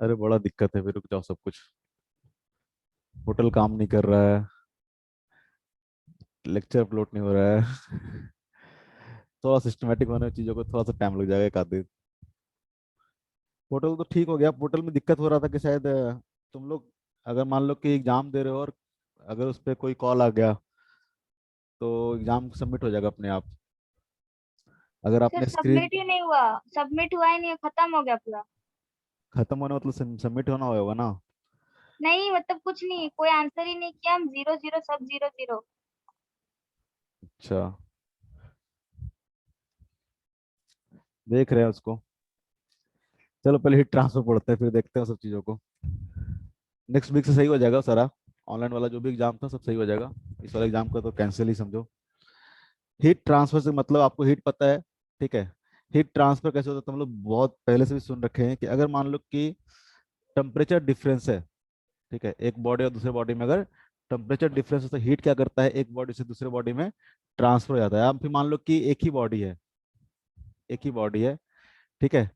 अरे बड़ा दिक्कत है, फिर रुक जाओ सब कुछ। होटल काम नहीं कर रहा है, लेक्चर अपलोड नहीं हो रहा है। थोड़ा सिस्टमेटिक होने चीज़ों को थोड़ा सा टाइम लग जाएगा, एक आध दिन। पोर्टल तो ठीक हो गया। पोर्टल में दिक्कत हो रहा था कि शायद तुम लोग अगर मान लो कि एग्जाम दे रहे हो और अगर उस पर कोई कॉल आ गया तो एग्जाम सबमिट हो जाएगा अपने आप। अगर सर आपने स्क्रीन सबमिट ही नहीं हुआ। सबमिट हुआ ही नहीं, खत्म हो गया पूरा। खत्म होने मतलब सबमिट होना होगा ना। नहीं मतलब कुछ नहीं, कोई आंसर ही नहीं किया, हम जीरो जीरो सब जीरो जीरो। अच्छा, देख रहे हैं उसको। चलो पहले हिट ट्रांसफर पढ़ते हैं, फिर देखते हैं सब चीज़ों को। नेक्स्ट वीक से सही हो जाएगा सारा। ऑनलाइन वाला जो भी एग्जाम था सब सही हो जाएगा। इस वाले एग्जाम का तो कैंसिल ही समझो। हीट ट्रांसफर से मतलब आपको हीट पता है, ठीक है। हीट ट्रांसफर कैसे होता है तो हम लोग बहुत पहले से भी सुन रखे हैं कि अगर मान लो कि टेम्परेचर डिफरेंस है, ठीक है, एक बॉडी और दूसरे बॉडी में अगर टेम्परेचर डिफरेंस है तो हीट क्या करता है, एक बॉडी से दूसरे बॉडी में ट्रांसफर हो जाता है। अब फिर मान लो कि एक ही बॉडी है, ठीक है।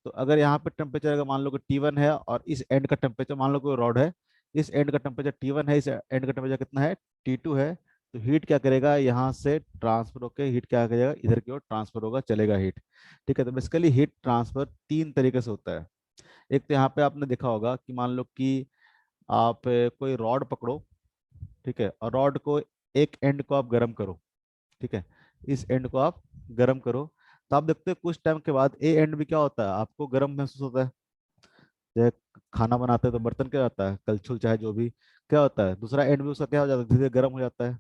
तो अगर यहाँ पे टेम्परेचर अगर मान लो कि T1 है और इस एंड का टेम्परेचर मान लो कोई रॉड है, इस एंड का टेम्परेचर T1 है, इस एंड का टेम्परेचर कितना है, T2 है। तो हीट क्या करेगा, यहाँ से ट्रांसफर होकर हीट क्या करेगा, इधर की ओर ट्रांसफर होगा, चलेगा हीट। ठीक है, तो बेसिकली हीट ट्रांसफर तीन तरीके से होता है। एक तो यहाँ पे आपने देखा होगा कि मान लो कि आप कोई रॉड पकड़ो, ठीक है, और रॉड को एक एंड को आप गर्म करो, ठीक है, इस एंड को आप गर्म करो। तो आप देखते हो कुछ टाइम के बाद ए एंड भी क्या होता है, आपको गर्म महसूस होता है। जैसे खाना बनाते हैं तो बर्तन क्या होता है, कलछुल चाहे जो भी, क्या होता है, दूसरा एंड भी उसका क्या हो जाता है, धीरे धीरे गर्म हो जाता है।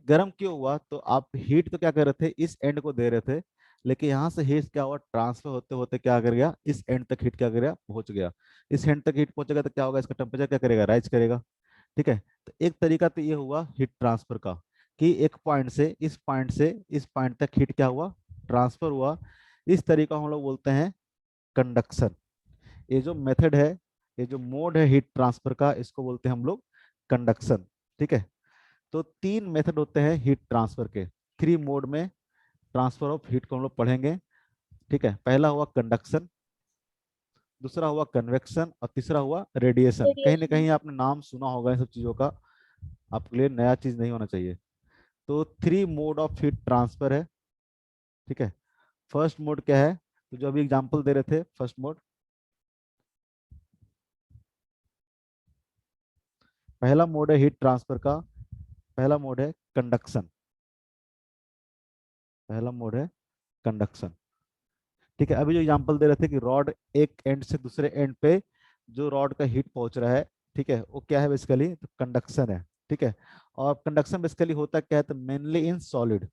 गर्म क्यों हुआ, तो आप हीट तो क्या कर रहे थे, इस एंड को दे रहे थे, लेकिन यहाँ से हीट क्या हुआ, ट्रांसफर होते होते क्या कर गया, इस एंड तक हीट क्या कर गया, पहुंच गया। इस एंड तक हीट पहुंचेगा तो क्या होगा, इसका टेम्परेचर क्या करेगा, राइज करेगा। ठीक है। तो एक तरीका तो ये हुआ हीट ट्रांसफर का, कि एक पॉइंट से इस पॉइंट तक हीट क्या हुआ, ट्रांसफर हुआ। इस तरीका हम लोग बोलते हैं कंडक्शन। ये जो मेथड है, ये जो मोड है हीट ट्रांसफर का, इसको बोलते हैं हम लोग कंडक्शन। ठीक है। तो तीन मेथड होते हैं हीट ट्रांसफर के, थ्री मोड में ट्रांसफर ऑफ हीट को हम लोग पढ़ेंगे। ठीक है, पहला हुआ कंडक्शन, दूसरा हुआ कन्वेक्शन और तीसरा हुआ रेडिएशन। कहीं ना रेडिएशन। कहीं आपने नाम सुना होगा इन सब चीजों का, आपके लिए नया चीज नहीं होना चाहिए। तो three mode of heat transfer है। ठीक है। फर्स्ट मोड क्या है, तो जो अभी एग्जांपल दे रहे थे, फर्स्ट मोड, पहला मोड है हीट ट्रांसफर का, पहला मोड है कंडक्शन, पहला मोड है कंडक्शन। ठीक है, अभी जो एग्जांपल दे रहे थे कि रॉड एक एंड से दूसरे एंड पे जो रॉड का हीट पहुंच रहा है, ठीक है, वो क्या है बेसिकली, तो कंडक्शन है। ठीक है। और कंडक्शन बेसिकली होता क्या है, तो मेनली इन सॉलिड।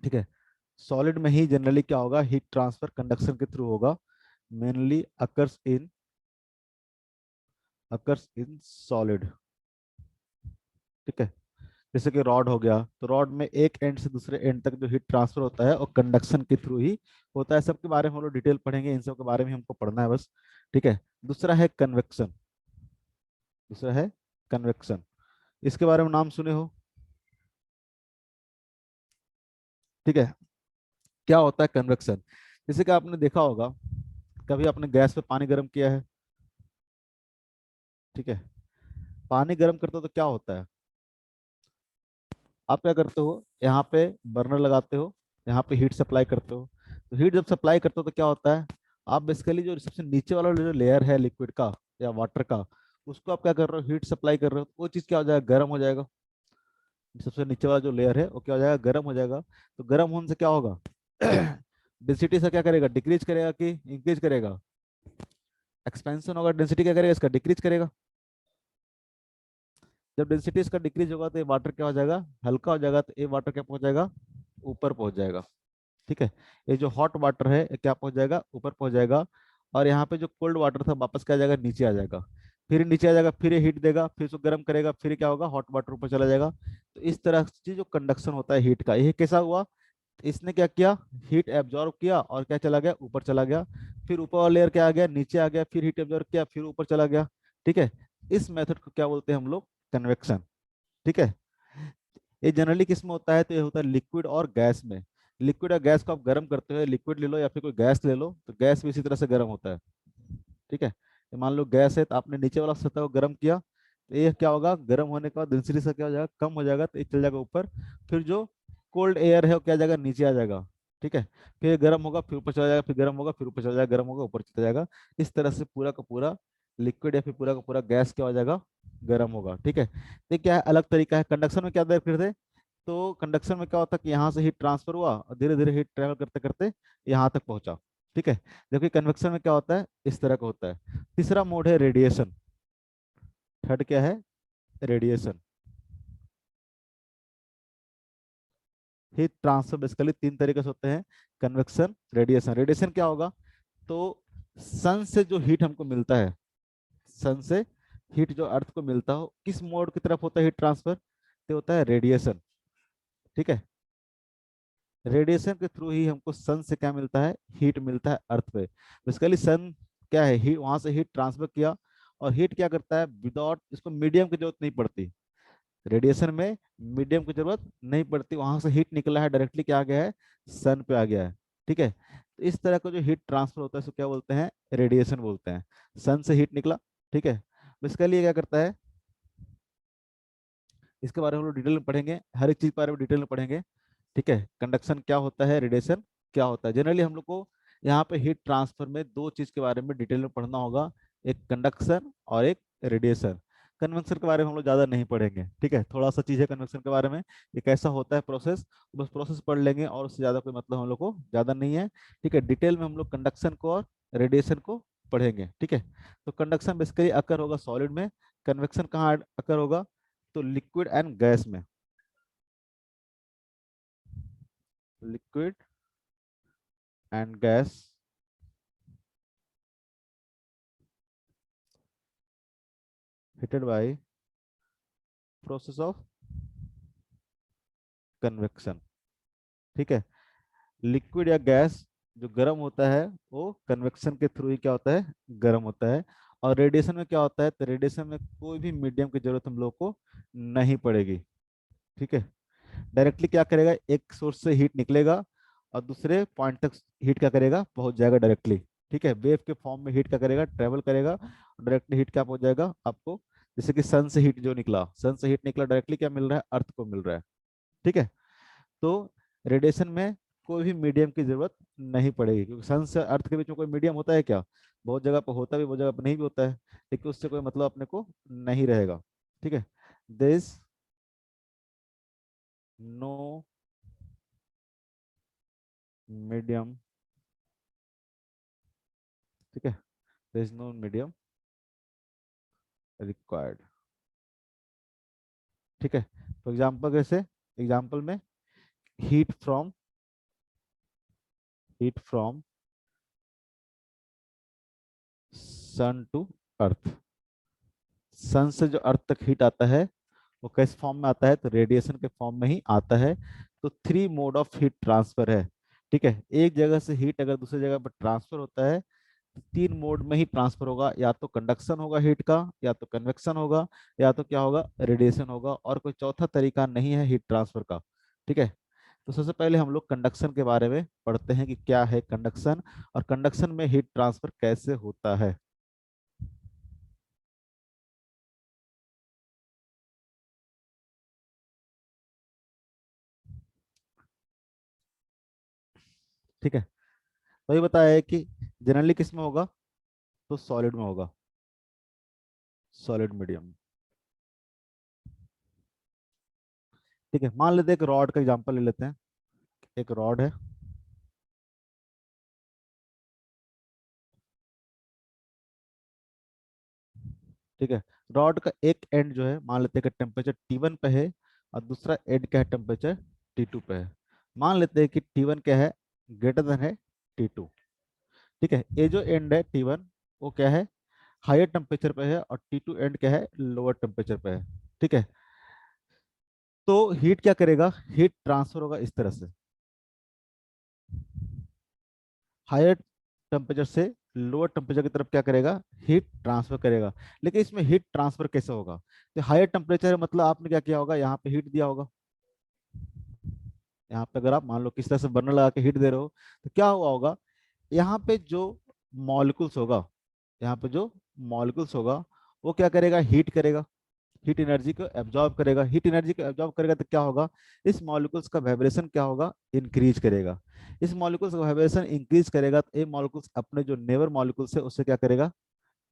ठीक है, सॉलिड में ही जनरली क्या होगा, हीट ट्रांसफर कंडक्शन के थ्रू होगा। Mainly occurs in solid. ठीक है। जैसे कि रॉड हो गया, तो रॉड में एक एंड से दूसरे एंड तक जो हीट ट्रांसफर होता है और कंडक्शन के थ्रू ही होता है। सबके बारे में हम लोग डिटेल पढ़ेंगे, इन सब के बारे में हमको पढ़ना है बस। ठीक है। दूसरा है कन्वेक्शन, दूसरा है कन्वेक्शन, इसके बारे में नाम सुने हो। ठीक है। क्या होता है कन्वेक्शन, जैसे कि आपने देखा होगा, कभी आपने गैस पे पानी गर्म किया है, ठीक है, पानी गर्म करते हो तो क्या होता है, आप क्या करते हो, यहाँ पे बर्नर लगाते हो, यहाँ पे हीट सप्लाई करते हो। तो हीट जब सप्लाई करते हो तो क्या होता है, आप बेसिकली जो सबसे नीचे वाला जो लेयर है लिक्विड का या वाटर का, उसको आप क्या कर रहे हो, हीट सप्लाई कर रहे हो, तो वो चीज़ क्या हो जाएगा, गर्म हो जाएगा। सबसे नीचे वाला जो लेयर है वो क्या हो जाएगा, गर्म हो जाएगा। तो गर्म होने से क्या होगा, डेंसिटी से क्या करेगा, डिक्रीज करेगा कि इंक्रीज करेगा, एक्सपेंशन होगा, डेंसिटी क्या करेगा, इसका डिक्रीज करेगा। जब डेंसिटी इसका डिक्रीज होगा तो ये वाटर क्या हो जाएगा, हल्का हो जाएगा, तो ये वाटर क्या पहुंच जाएगा, ऊपर पहुंच जाएगा। ठीक है। ये जो हॉट वाटर है ये क्या पहुंच जाएगा, ऊपर पहुंच जाएगा। और यहाँ पे जो कोल्ड वाटर था वापस क्या आ जाएगा, नीचे आ जाएगा। फिर नीचे आ जाएगा, फिर ये हीट देगा, फिर इसको गर्म करेगा, फिर क्या होगा, हॉट वाटर ऊपर चला जाएगा। तो इस तरह से जो कंडक्शन होता है हीट का, ये कैसा हुआ, इसने क्या किया, हीट एब्जॉर्ब किया और क्या चला गया, ऊपर चला गया। फिर ऊपर वाला लेयर क्या आ गया, नीचे आ गया, फिर हीट एब्जॉर्ब किया, फिर ऊपर चला गया। ठीक है। इस मेथड को क्या बोलते हैं हम लोग, कन्वेक्शन। ठीक है। ये जनरली किस में होता है, तो ये होता है लिक्विड और गैस में। लिक्विड या गैस को आप गर्म करते हो, लिक्विड ले लो या फिर कोई गैस ले लो, तो गैस भी इसी तरह से गर्म होता है। ठीक है, ये मान लो गैस है, तो आपने नीचे वाला सतह को गर्म किया, तो ये क्या होगा, गर्म होने के बाद डेंसिटी से क्या हो जाएगा, कम हो जाएगा, तो ये चल जाएगा ऊपर। फिर जो कोल्ड एयर है वो क्या आ जाएगा, नीचे आ जाएगा। ठीक है, फिर ये गर्म होगा, फिर ऊपर चला जाएगा, फिर गर्म होगा, फिर ऊपर चला जाएगा, गर्म होगा, ऊपर चला जाएगा। इस तरह से पूरा का पूरा लिक्विड या फिर पूरा का पूरा गैस क्या हो जाएगा, गर्म होगा। ठीक है, तो ये क्या है, अलग तरीका है। कंडक्शन में क्या देख रहे थे, तो कंडक्शन में क्या होता है कि यहाँ से हीट ट्रांसफर हुआ और धीरे धीरे हीट ट्रेवल करते करते यहाँ तक पहुंचा। ठीक है, जबकि कन्वेक्शन में क्या होता है, इस तरह का होता है। तीसरा मोड है रेडिएशन। थर्ड क्या है, रेडिएशन। हीट ट्रांसफर बेसिकली तीन तरीके से होते हैं, कन्वेक्शन, रेडिएशन। रेडिएशन क्या होगा, तो सन से जो हीट हमको मिलता है, सन से हीट जो अर्थ को मिलता हो, किस मोड की तरफ होता है हीट ट्रांसफर, तो होता है रेडिएशन। ठीक है, रेडिएशन के थ्रू ही हमको सन से क्या मिलता है, हीट मिलता है अर्थ पे। बेसिकली सन क्या है, हीट, वहां से हीट ट्रांसफर किया, और हीट क्या करता है, विदाउट, इसको मीडियम की जरूरत नहीं पड़ती। रेडिएशन में मीडियम की जरूरत नहीं पड़ती, वहां से हीट निकला है, डायरेक्टली क्या आ गया है, सन पे आ गया है। ठीक है, तो इस तरह का जो हीट ट्रांसफर होता है इसको क्या बोलते हैं, रेडिएशन बोलते हैं। सन से हीट निकला, ठीक है, बेसिकली ये क्या करता है, इसके बारे में हम लोग डिटेल में पढ़ेंगे, हर एक चीज के बारे में डिटेल में पढ़ेंगे। ठीक है, कंडक्शन क्या होता है, रेडिएशन क्या होता है। जनरली हम लोग को यहाँ पे हीट ट्रांसफर में दो चीज के बारे में डिटेल में पढ़ना होगा, एक कंडक्शन और एक रेडिएशन। कन्वेक्शन के बारे में हम लोग ज्यादा नहीं पढ़ेंगे। ठीक है, थोड़ा सा चीज है कन्वेक्शन के बारे में, ये कैसा होता है प्रोसेस, बस प्रोसेस पढ़ लेंगे, और उससे ज्यादा कोई मतलब हम लोग को ज्यादा नहीं है। ठीक है, डिटेल में हम लोग कंडक्शन को और रेडिएशन को पढ़ेंगे। ठीक है, तो कंडक्शन बेसिकली अकर होगा सॉलिड में, कन्वेक्शन कहाँ अकर होगा, तो लिक्विड एंड गैस में। Liquid and gas heated by process of convection. ठीक है, लिक्विड या गैस जो गर्म होता है वो कन्वेक्शन के थ्रू ही क्या होता है, गर्म होता है। और रेडिएशन में क्या होता है, तो रेडिएशन में कोई भी मीडियम की जरूरत हम लोग को नहीं पड़ेगी। ठीक है, डायरेक्टली क्या करेगा, एक सोर्स से हीट निकलेगा और दूसरे पॉइंट तक हीट क्या करेगा, पहुंच जाएगा डायरेक्टली। ठीक है, वेव के फॉर्म में हीट क्या करेगा, ट्रेवल करेगा, डायरेक्टली हीट क्या पहुंच जाएगा आपको। जैसे कि सन से हीट जो निकला, सन से हीट निकला, डायरेक्टली क्या मिल रहा है, अर्थ को मिल रहा है। ठीक है, तो रेडिएशन में कोई भी मीडियम की जरूरत नहीं पड़ेगी, क्योंकि सन से अर्थ के बीच में कोई मीडियम होता है क्या, बहुत जगह पर होता भी, बहुत जगह पर नहीं भी होता है, लेकिन उससे कोई मतलब अपने को नहीं रहेगा। ठीक है, देयर नो मीडियम। ठीक है, there is no medium required. ठीक है, तो एग्जांपल कैसे, एग्जांपल में heat from, heat from sun to earth. Sun से जो अर्थ तक हीट आता है वो किस फॉर्म में आता है, तो रेडिएशन के फॉर्म में ही आता है। तो three mode of heat transfer है। ठीक है, एक जगह से हीट अगर दूसरी जगह पर ट्रांसफर होता है, तो तीन मोड में ही ट्रांसफर होगा, या तो कंडक्शन होगा हीट का, या तो कन्वेक्शन होगा, या तो क्या होगा, रेडिएशन होगा, और कोई चौथा तरीका नहीं है हीट ट्रांसफर का। ठीक है, तो सबसे पहले हम लोग कंडक्शन के बारे में पढ़ते हैं कि क्या है कंडक्शन, और कंडक्शन में हीट ट्रांसफर कैसे होता है। ठीक है, तो ये बताया है कि जनरली किस में होगा, तो सॉलिड में होगा, सॉलिड मीडियम। ठीक है, मान लेते हैं एक रॉड का एग्जांपल ले लेते हैं। एक रॉड है, ठीक है, रॉड का एक एंड जो है, मान लेते हैं कि टेम्परेचर T1 पे है, और दूसरा एंड क्या है, टेम्परेचर T2 पे है। मान लेते हैं कि T1 क्या है, ग्रेटर देन है T2। ठीक है, ये जो एंड है T1 वो क्या है, हायर टेम्परेचर पे है, और T2 एंड क्या है, लोअर टेम्परेचर पे है। ठीक है, तो हीट क्या करेगा, हीट ट्रांसफर होगा इस तरह से, हायर टेम्परेचर से लोअर टेम्परेचर की तरफ क्या करेगा, हीट ट्रांसफर करेगा। लेकिन इसमें हीट ट्रांसफर कैसे होगा, तो हायर टेम्परेचर मतलब आपने क्या किया होगा, यहाँ पे हीट दिया होगा, यहाँ पे अगर आप मान लो किस तरह से बर्नर लगा के हीट दे रहे हो तो क्या हुआ होगा, यहाँ पे जो मॉलिक्यूल्स होगा, यहाँ पे जो मॉलिक्यूल्स होगा वो क्या करेगा, हीट करेगा, हीट एनर्जी को एब्जॉर्ब करेगा। हीट एनर्जी को एब्जॉर्ब करेगा तो क्या होगा, इस मॉलिक्यूल्स का वाइब्रेशन क्या होगा, इंक्रीज करेगा। इस मॉलिक्यूल्स का वाइब्रेशन इंक्रीज करेगा तो ये मॉलिक्यूल्स अपने जो नेबर मॉलिक्यूल्स है उससे क्या करेगा,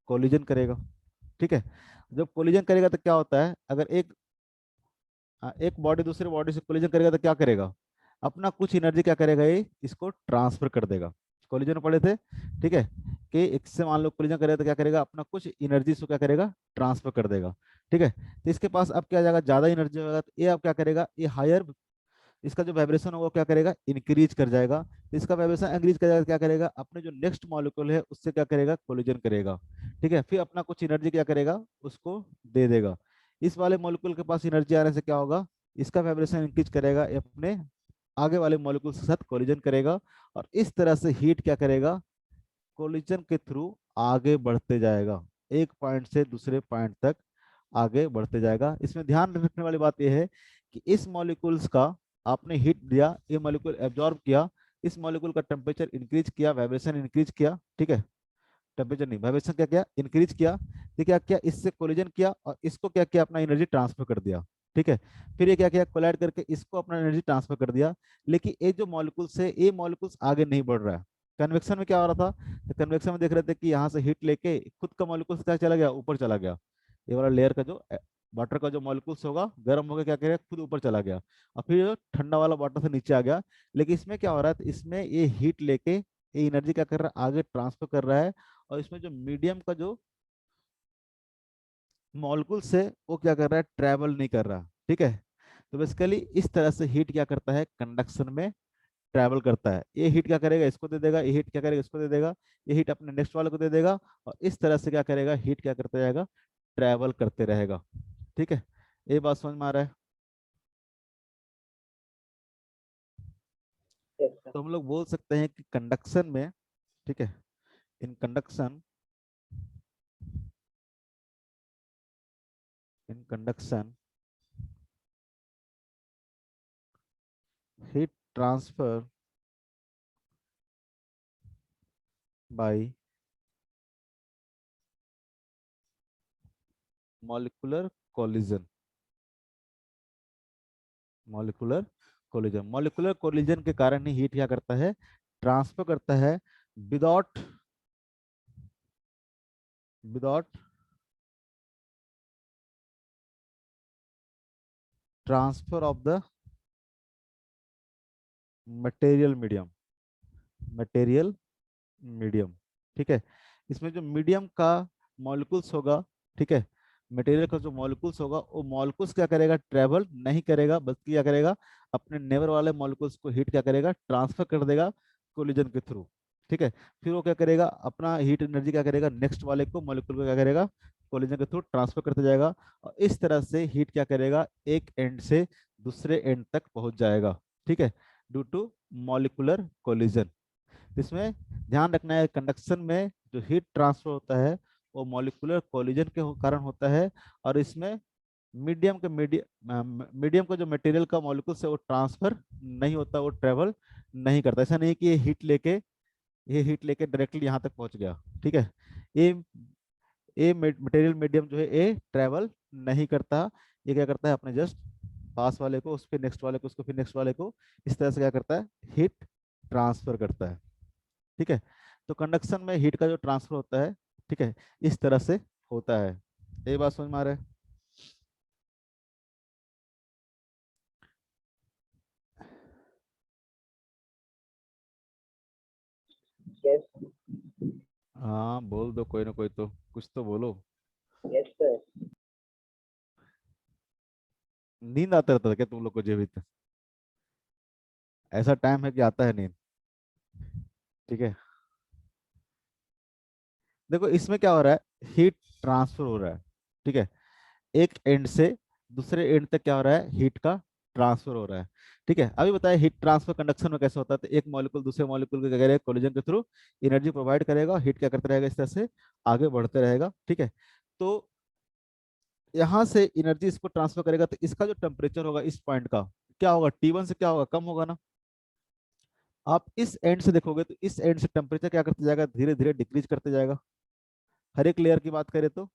कोलिजन करेगा। ठीक है, जब कोलिजन करेगा तो क्या होता है, अगर एक बॉडी दूसरे बॉडी से कोलिजन करेगा तो क्या करेगा, अपना कुछ एनर्जी क्या करेगा, ये इसको ट्रांसफर कर देगा। कोलिजन पढ़े थे, ठीक है, कि इससे मान लो कोलिजन करेगा तो क्या करेगा, अपना कुछ एनर्जी से क्या करेगा, ट्रांसफर कर देगा। ठीक है, तो इसके पास अब क्या जाएगा, ज्यादा एनर्जी होगा तो ये अब क्या करेगा, ये हायर, इसका जो वाइब्रेशन होगा वो क्या करेगा, इंक्रीज कर जाएगा। तो इसका वाइब्रेशन इंक्रीज कर जाएगा तो क्या करेगा, अपने जो नेक्स्ट मॉलिक्यूल है उससे क्या करेगा, कोलिजन करेगा। ठीक है, फिर अपना कुछ एनर्जी क्या करेगा, उसको दे देगा। इस वाले मॉलिक्यूल के पास एनर्जी आने से क्या होगा, इसका वाइब्रेशन इंक्रीज करेगा, ये अपने आगे वाले मॉलिक्यूल के साथ कोलिजन करेगा, और इस तरह से हीट क्या करेगा, कोलिजन के थ्रू आगे बढ़ते जाएगा, एक पॉइंट से दूसरे पॉइंट तक आगे बढ़ते जाएगा। इसमें ध्यान रखने वाली बात यह है कि इस मॉलिक्यूल्स का आपने हीट दिया, ये मॉलिक्यूल एब्जॉर्ब किया, इस मॉलिक्यूल का टेम्परेचर इंक्रीज किया, वाइब्रेशन इंक्रीज किया। ठीक है, टेम्परेचर नहीं, वाइब्रेशन क्या किया, इंक्रीज किया। ये क्या किया, इससे कोलिजन किया और इसको क्या किया, अपना एनर्जी ट्रांसफर कर दिया। ठीक है, फिर ये क्या किया, कोलाइड करके इसको अपना एनर्जी ट्रांसफर कर दिया। लेकिन ये जो मॉलिक्यूल्स है, ये मॉलिक्यूल्स आगे नहीं बढ़ रहा है। कन्वेक्शन में क्या हो रहा था, तो कन्वेक्शन में देख रहे थे कि यहाँ से हीट लेके खुद का मॉलिक्यूल्स क्या चला गया, ऊपर चला गया। ये वाला लेयर का जो वाटर का जो मॉलिक्यूल्स होगा गर्म होकर क्या करेगा, खुद ऊपर चला गया, और फिर जो ठंडा वाला वाटर से नीचे आ गया। लेकिन इसमें क्या हो रहा है, तो इसमें ये हीट लेके ये एनर्जी क्या कर रहा है, आगे ट्रांसफर कर रहा है। और इसमें जो मीडियम का जो मॉलिक्यूल्स है वो क्या कर रहा है, ट्रैवल नहीं कर रहा। ठीक है, तो बेसिकली इस तरह से हीट क्या करता है, कंडक्शन में ट्रैवल करता है। ये हीट क्या करेगा, इसको दे देगा, ये हीट क्या करेगा, इसको दे देगा, ये हीट अपने नेक्स्ट वाले को दे देगा, और इस तरह से क्या करेगा, हीट क्या करता जाएगा, ट्रैवल करते रहेगा। ठीक है, ये बात समझ में आ रहा है। तो हम लोग बोल सकते हैं कि कंडक्शन में, ठीक है, in conduction, in conduction heat transfer by molecular collision, molecular collision, molecular collision के कारण ही हीट क्या करता है, ट्रांसफर करता है, without without transfer of the material medium, material medium. ठीक है, इसमें जो मीडियम का मॉलिक्यूल्स होगा, ठीक है, मटेरियल का जो मॉलिक्यूल्स होगा वो मॉलिक्यूल्स क्या करेगा, ट्रेवल नहीं करेगा, बल्कि क्या करेगा, अपने नेबर वाले मॉलिक्यूल्स को हीट क्या करेगा, ट्रांसफर कर देगा कोलिजन के थ्रू। ठीक है, फिर वो क्या करेगा, अपना हीट एनर्जी क्या करेगा, नेक्स्ट वाले को मॉलिक्यूल को क्या करेगा, कोलिजन के थ्रू ट्रांसफर करते जाएगा, और इस तरह से हीट क्या करेगा, एक एंड से दूसरे एंड तक पहुंच जाएगा। ठीक है, ड्यू टू मॉलिक्यूलर कोलिजन। इसमें ध्यान रखना है, कंडक्शन में जो हीट ट्रांसफर होता है वो मॉलिक्यूलर कोलिजन के कारण होता है, और इसमें मीडियम का जो मटेरियल का मॉलिक्यूल से वो ट्रांसफर नहीं होता, वो ट्रेवल नहीं करता। ऐसा नहीं कि ये हीट लेके डायरेक्टली यहाँ तक पहुंच गया। ठीक है, ये ये मटेरियल मीडियम जो है ये ट्रेवल नहीं करता, ये क्या करता है, अपने जस्ट पास वाले को, उस फिर नेक्स्ट वाले को, उसको फिर नेक्स्ट वाले को, इस तरह से क्या करता है, हीट ट्रांसफर करता है। ठीक है, तो कंडक्शन में हीट का जो ट्रांसफर होता है, ठीक है, इस तरह से होता है। ये बात समझ में आ रहा है। यस। हाँ बोल दो, कोई ना कोई तो कुछ तो बोलो। Yes sir. नींद आता रहता था क्या तुम लोग को जीवित, ऐसा टाइम है कि आता है नींद। ठीक है, देखो इसमें क्या हो रहा है, हीट ट्रांसफर हो रहा है। ठीक है, एक एंड से दूसरे एंड तक क्या हो रहा है, हीट का ट्रांसफर हो रहा है। ठीक है, अभी बताया हीट ट्रांसफर कंडक्शन में कैसे होता है, तो एक मॉलिक्यूल दूसरे मॉलिक्यूल के क्या करेगा, कोलिजन के थ्रू एनर्जी प्रोवाइड करेगा, हीट क्या करता रहेगा, इस तरह से आगे बढ़ते रहेगा। ठीक है, तो यहाँ से एनर्जी इसको ट्रांसफर करेगा, तो इसका जो टेम्परेचर होगा इस पॉइंट का, क्या होगा, T1 से क्या होगा, कम होगा ना। आप इस एंड से देखोगे तो इस एंड से टेम्परेचर क्या करते जाएगा, धीरे धीरे डिक्रीज करते जाएगा। हर एक लेयर की बात करें तो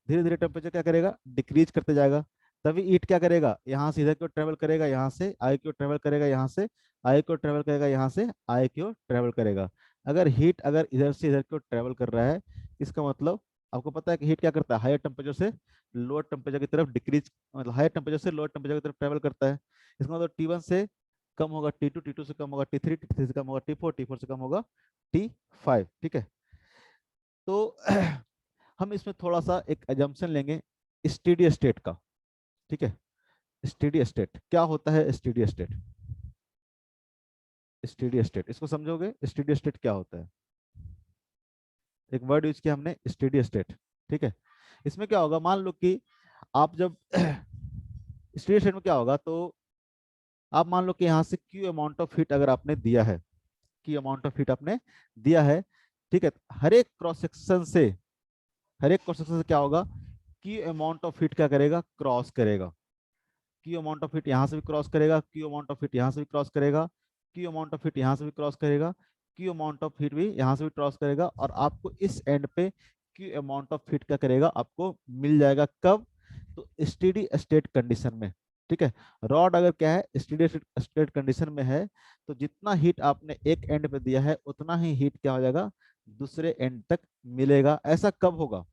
धीरे धीरे टेम्परेचर क्या करेगा, डिक्रीज करते जाएगा। तभी हीट क्या करेगा, यहाँ से इधर की ओर ट्रेवल करेगा, यहाँ से आई की ओर ट्रेवल करेगा, यहाँ से आई की ओर ट्रेवल करेगा, यहाँ से आई की ओर ट्रेवल करेगा। अगर हीट अगर इधर से इधर की ओर ट्रेवल कर रहा है, इसका मतलब आपको पता है कि हीट क्या करता है, हायर टेम्परेचर से लोअर टेम्परेचर की तरफ डिक्रीज, मतलब हायर टेम्परेचर से लोअर टेम्परेचर की तरफ ट्रेवल करता है। इसका मतलब T1 से कम होगा T2, T2 से कम होगा T3, T3 से कम होगा T4, T4 से कम होगा T5। ठीक है, तो हम इसमें थोड़ा सा एक एजम्पशन लेंगे स्टेडी स्टेट का। ठीक है, स्टेडी स्टेट क्या होता है, स्टेडी स्टेट, स्टेडी स्टेट इसको समझोगे, स्टेडी स्टेट क्या होता है। एक वर्ड यूज किया हमने, स्टेडी स्टेट। ठीक है, इसमें क्या होगा, मान लो कि आप जब स्टेडी स्टेट में क्या होगा, तो आप मान लो कि यहाँ से क्यू अमाउंट ऑफ हीट अगर आपने दिया है, क्यू अमाउंट ऑफ हीट आपने दिया है। ठीक है, हर एक क्रॉस सेक्शन से, हर एक क्रॉस सेक्शन से क्या होगा, क्यू अमाउंट ऑफ हीट क्या करेगा, क्रॉस करेगा। क्यू अमाउंट ऑफ हीट यहाँ से भी क्रॉस करेगा, क्यू अमाउंट ऑफ हीट यहाँ से भी क्रॉस करेगा, क्यू अमाउंट ऑफ हीट यहाँ से भी क्रॉस करेगा, क्यू अमाउंट ऑफ हीट भी यहाँ से भी क्रॉस करेगा, और आपको इस एंड पे क्यू अमाउंट ऑफ हीट क्या करेगा, आपको मिल जाएगा। कब, तो स्टेडी स्टेट कंडीशन में। ठीक है, रॉड अगर क्या है, स्टेडी स्टेट कंडीशन में है, तो जितना हीट आपने एक एंड पे दिया है उतना ही हीट क्या हो जाएगा, दूसरे एंड तक मिलेगा। ऐसा कब होगा,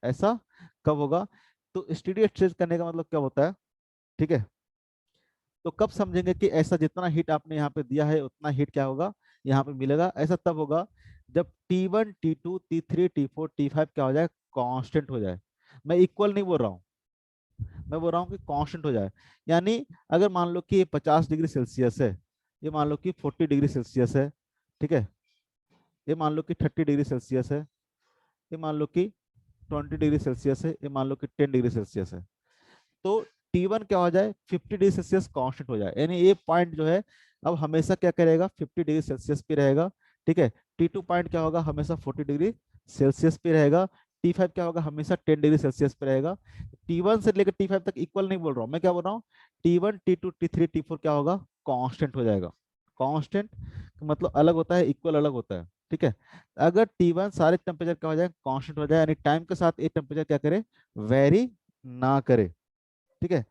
ऐसा कब होगा, तो स्टेडी स्टेट करने का मतलब क्या होता है। ठीक है, तो कब समझेंगे कि ऐसा जितना हीट आपने यहाँ पे दिया है उतना हीट क्या होगा, यहाँ पे मिलेगा। ऐसा तब होगा जब T1, T2, T3, T4, T5 क्या हो जाए, कांस्टेंट हो जाए। मैं इक्वल नहीं बोल रहा हूँ, मैं बोल रहा हूँ कि कांस्टेंट हो जाए। यानी अगर मान लो कि ये 50 डिग्री सेल्सियस है, ये मान लो कि 40 डिग्री सेल्सियस है। ठीक है, ये मान लो कि 30 डिग्री सेल्सियस है, ये मान लो कि 20 डिग्री सेल्सियस है, ये मान लो कि 10 डिग्री सेल्सियस है। तो T1 क्या हो जाए, 50 डिग्री सेल्सियस कांस्टेंट हो जाए, यानी ये पॉइंट जो है अब हमेशा क्या करेगा, 50 डिग्री सेल्सियस पे रहेगा। ठीक है, T2 पॉइंट क्या होगा, हमेशा 40 डिग्री सेल्सियस पे रहेगा। T5 क्या होगा, हमेशा 10 डिग्री सेल्सियस पे रहेगा। T1 से लेकर T5 तक इक्वल नहीं बोल रहा हूँ मैं, क्या बोल रहा हूँ, T1, T2, T3, T4 क्या होगा, कांस्टेंट हो जाएगा। कांस्टेंट मतलब अलग होता है, इक्वल अलग होता है। ठीक है, अगर T1 सारे टेम्परेचर क्या हो जाए, कांस्टेंट हो जाए, यानी टाइम के साथ ये टेम्परेचर क्या करे, वेरी ना करे। ठीक है,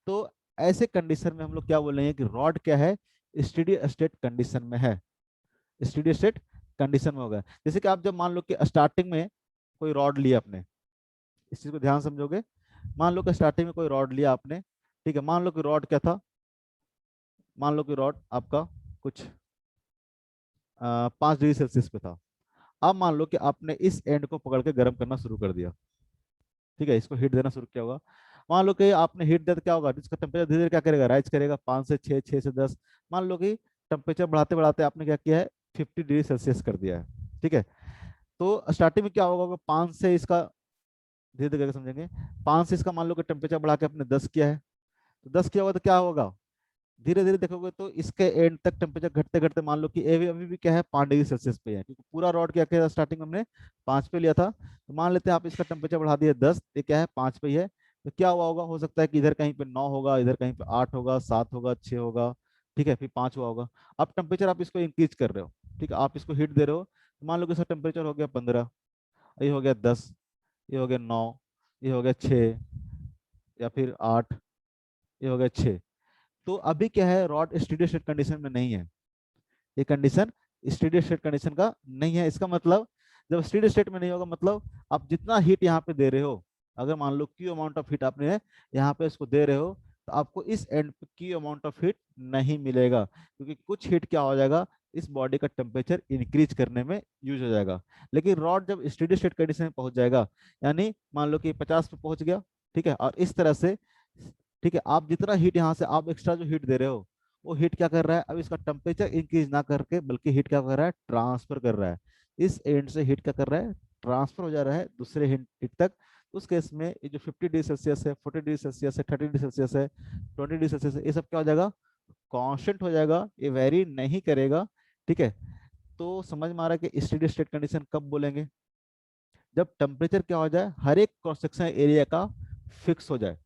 तो ऐसे कंडीशन में हम लोग क्या बोलेंगे कि रॉड क्या है, स्टेडी स्टेट कंडीशन में है, स्टेडी स्टेट कंडीशन में होगा। जैसे कि आप जब मान लो कि स्टार्टिंग में कोई रॉड लिया आपने, इस चीज को ध्यान समझोगे। मान लो कि स्टार्टिंग में कोई रॉड लिया आपने, ठीक है, मान लो कि रॉड क्या था, मान लो कि रॉड आपका कुछ 5 डिग्री सेल्सियस पे था। अब मान लो कि आपने इस एंड को पकड़ के गर्म करना शुरू कर दिया। ठीक है, इसको हीट देना शुरू किया होगा। मान लो कि आपने हीट दिया तो क्या होगा, इसका टेम्परेचर धीरे धीरे क्या करेगा, राइज करेगा, 5 से 6, 6 से 10। मान लो कि टेम्परेचर बढ़ाते बढ़ाते आपने क्या किया है, 50 डिग्री सेल्सियस कर दिया है। ठीक है, तो स्टार्टिंग में क्या होगा, 5 से इसका धीरे धीरे करके समझेंगे, 5 से इसका मान लो कि टेम्परेचर बढ़ा के आपने 10 किया है। तो 10 किया होगा तो क्या होगा, धीरे धीरे देखोगे तो इसके एंड तक टेम्परेचर घटते घटते मान लो कि अभी भी क्या है, 5 डिग्री सेल्सियस पे है, क्योंकि पूरा रॉड क्या किया, स्टार्टिंग में हमने 5 पे लिया था। तो मान लेते हैं आप इसका टेम्परेचर बढ़ा दिए 10, ये क्या है 5 पे ही है। तो क्या हुआ होगा, हो सकता है कि इधर कहीं पे 9 होगा, इधर कहीं पे 8 होगा, 7 होगा, 6 होगा। ठीक है, फिर 5 हुआ होगा। अब टेम्परेचर आप इसको इंक्रीज कर रहे हो, ठीक है, आप इसको हीट दे रहे हो, तो मान लो कि इसका टेम्परेचर हो गया 15, ये हो गया 10, ये हो गया 9, ये हो गया 6, या फिर 8, ये हो गया 6। तो अभी क्या है, रॉड स्टेडी स्टेट कंडीशन में नहीं है, ये कंडीशन स्टेडी स्टेट कंडीशन का नहीं है। इसका मतलब जब स्टेडी स्टेट में नहीं होगा, मतलब आप जितना हीट यहाँ पे दे रहे हो, अगर मान लो क्यू अमाउंट ऑफ हीट आपने यहाँ पे इसको दे रहे हो, तो आपको इस एंड पे क्यू अमाउंट ऑफ हीट नहीं मिलेगा, क्योंकि कुछ हीट क्या हो जाएगा, इस बॉडी का टेम्परेचर इंक्रीज करने में यूज हो जाएगा। लेकिन रॉड जब स्टेडी स्टेट कंडीशन में पहुंच जाएगा, यानी मान लो कि 50 पे पहुंच गया, ठीक है, और इस तरह से, ठीक है, आप जितना हीट यहाँ से आप एक्स्ट्रा जो हीट दे रहे हो, वो हीट क्या कर रहा है, अब इसका टेम्परेचर इंक्रीज ना करके बल्कि हीट क्या कर रहा है, ट्रांसफर कर रहा है। इस एंड से हीट क्या कर रहा है, ट्रांसफर हो जा रहा है दूसरे हीट तक। उस केस में ये जो 50 डिग्री सेल्सियस है, 40 डिग्री सेल्सियस है, 30 डिग्री सेल्सियस है, 20 डिग्री सेल्सियस है, ये सब क्या हो जाएगा, कांस्टेंट हो जाएगा, ये वेरी नहीं करेगा। ठीक है, तो समझ में आ रहा है कि स्टेडी स्टेट कंडीशन कब बोलेंगे, जब टेम्परेचर क्या हो जाए, हर एक क्रॉस सेक्शन एरिया का फिक्स हो जाए।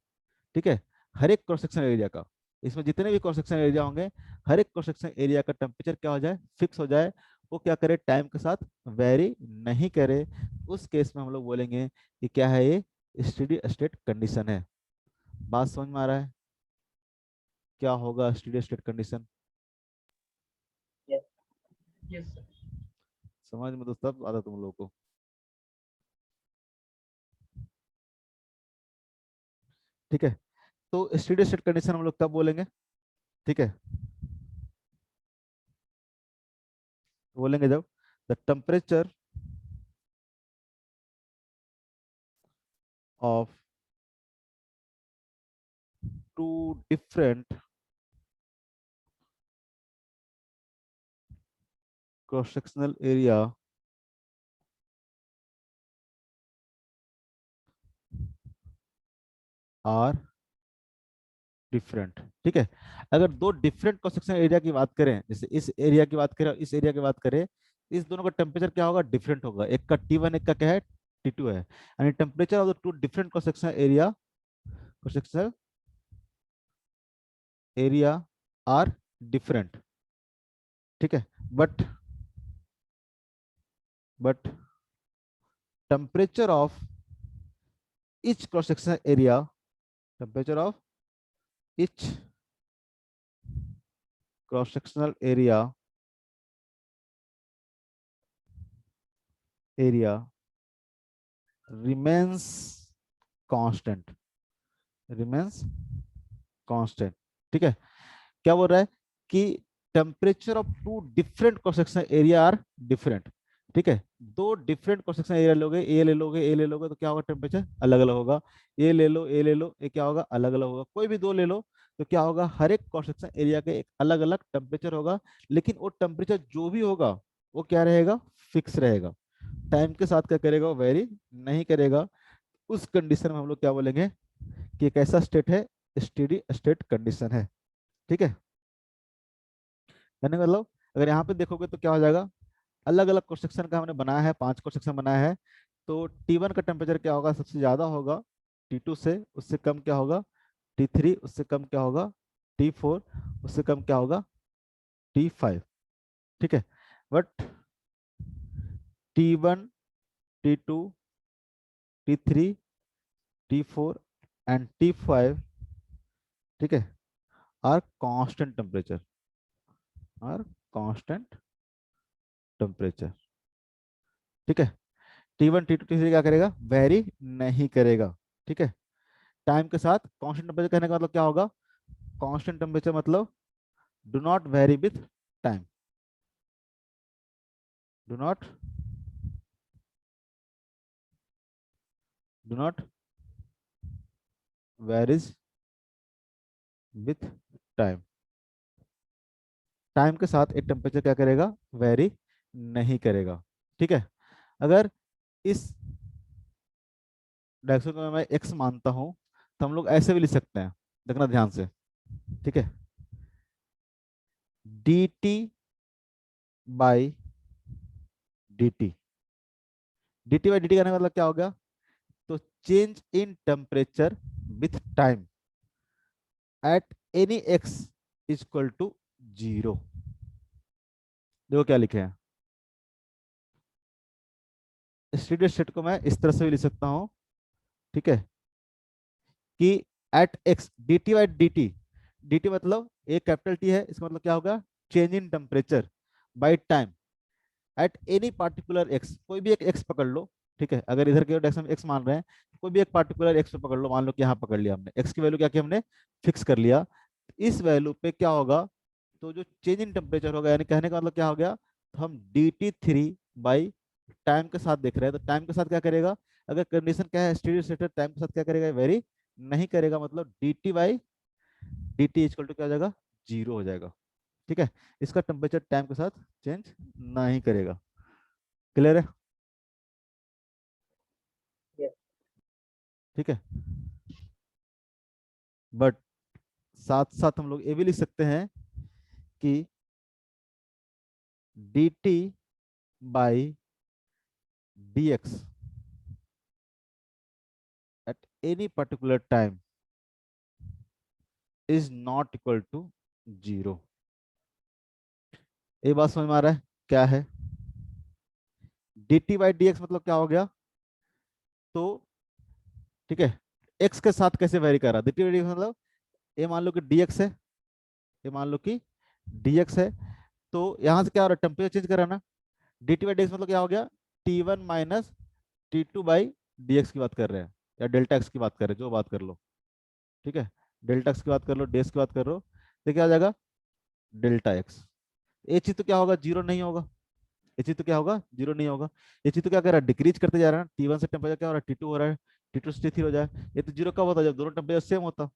ठीक है, हर एक क्रॉस सेक्शन एरिया का इसमें जितने भी क्रॉस सेक्शन एरिया होंगे, हर एक क्रॉस सेक्शन एरिया का टेम्परेचर क्या हो जाए, फिक्स हो जाए, वो क्या करे, टाइम के साथ वेरी नहीं करे। उस केस में हम लोग बोलेंगे कि क्या है, ये स्टेडी स्टेट कंडीशन है। बात समझ में आ रहा है? क्या होगा steady state condition? Yes. Yes sir. समझ में तो तब आता तुम लोगों को। ठीक है, तो स्टेडी स्टेट कंडीशन हम लोग कब बोलेंगे? ठीक है, बोलेंगे जब the temperature of two different cross sectional area are different. ठीक है, अगर दो डिफरेंट क्रॉस सेक्शनल एरिया की बात करें, जैसे इस एरिया की बात करें और इस एरिया की बात करें, इस दोनों का टेम्परेचर क्या होगा, डिफरेंट होगा। एक का T1, एक का क्या है, T2 है। यानी temperature of the two different cross sectional area, cross sectional area are different. ठीक है, but but temperature of each cross sectional area, temperature of each cross sectional area remains constant, remains constant। ठीक है, क्या बोल रहा है कि temperature of two different cross sectional area are different. ठीक है, दो डिफरेंट क्रॉस सेक्शनल एरिया लोगे, ए ले लोगे, ए ले लोगे, तो क्या होगा, टेम्परेचर अलग अलग होगा। ए ले लो, ए ले लो, ये क्या होगा, अलग अलग होगा। कोई भी दो ले लो तो क्या होगा, हर एक क्रॉस सेक्शन एरिया का एक अलग अलग टेम्परेचर होगा, लेकिन वो टेम्परेचर जो भी होगा वो क्या रहेगा, फिक्स रहेगा। टाइम के साथ क्या करेगा, वो वेरी नहीं करेगा। उस कंडीशन में हम लोग क्या बोलेंगे कि एक ऐसा स्टेट है, स्टेडी स्टेट कंडीशन है। ठीक है, यानी मतलब अगर यहाँ पे देखोगे तो क्या हो जाएगा, अलग अलग क्रॉस सेक्शन का हमने बनाया है, 5 क्रॉस सेक्शन बनाया है। तो T1 का टेम्परेचर क्या होगा, सबसे ज्यादा होगा T2 से, उससे कम क्या होगा T3, उससे कम क्या होगा T4, उससे कम क्या होगा T5। ठीक है, but T1, T2, T3, T4 and T5, ठीक है, are constant temperature, are constant temperature. ठीक है, T1, T2, T3 क्या करेगा, वेरी नहीं करेगा। ठीक है, टाइम के साथ कांस्टेंट टेम्परेचर कहने का मतलब क्या होगा, कांस्टेंट टेम्परेचर मतलब do not very with time, do not do not varies with time. Time के साथ एक टेम्परेचर क्या करेगा, वेरी नहीं करेगा। ठीक है, अगर इस डायरेक्शन को मैं एक्स मानता हूं तो हम लोग ऐसे भी लिख सकते हैं, देखना ध्यान से। ठीक है, D T by D T, D T by D T कहने का मतलब क्या हो गया, तो change in temperature with time at any X is equal to 0। देखो क्या लिखे हैं, स्टेडी स्टेट को मैं इस तरह से भी लिख सकता हूँ। ठीक है, कि at X D T by D T, D T मतलब एक कैपिटल टी है, इसका मतलब क्या होगा, change in temperature by time at any particular X, कोई भी एक एक्स पकड़ लो। ठीक है, अगर इधर के डायरेक्शन में एक्स मान रहे हैं, कोई भी एक पार्टिकुलर एक्स पे पकड़ लो, मान लो कि यहाँ पकड़ लिया हमने, एक्स की वैल्यू क्या की हमने, फिक्स कर लिया। इस वैल्यू पे क्या होगा, तो जो चेंज इन टेम्परेचर होगा, यानी कहने का मतलब क्या हो गया, तो हम dt3 बाई टाइम के साथ देख रहे हैं, तो टाइम के साथ क्या करेगा, अगर कंडीशन क्या है, स्टेडी स्टेट टाइम के साथ क्या करेगा, वेरी नहीं करेगा, मतलब dt by D T equal to क्या हो जाएगा, 0 हो जाएगा। ठीक है, इसका टेम्परेचर टाइम के साथ चेंज नहीं करेगा। क्लियर है? Yes. ठीक है, बट साथ साथ हम लोग ये भी लिख सकते हैं कि D T by D X at any particular time is not equal to 0। ये बात समझ में आ रहा है क्या है? dt बाई डी एक्स मतलब क्या हो गया? तो ठीक है, x के साथ कैसे वेरी कर रहा है? dt बाई डी एक्स मतलब ये मान लो कि dx है, ये मान लो कि dx है, तो यहां से क्या हो रहा है? टेम्परेचर चेंज कर रहा है ना। dt बाई डी एक्स मतलब क्या हो गया? t1 minus t2 by D x की बात कर रहे हैं, या डेल्टा एक्स की बात कर रहे हैं, जो बात कर लो। ठीक है, डेल्टा एक्स की बात कर लो, डी एक्स की बात कर लो, तो क्या आ जाएगा? Delta x. ये चीज तो क्या होगा? जीरो नहीं होगा। ये चीज तो क्या होगा? जीरो नहीं होगा। ये चीज तो क्या कर रहा है? डिक्रीज करते जा रहा है ना। टी वन से टेम्परेचर क्या हो रहा है? टी टू हो रहा है, टी टू से टी थ्री हो जाए। ये तो जीरो कब होता है? जब दोनों टेम्परेचर सेम होता।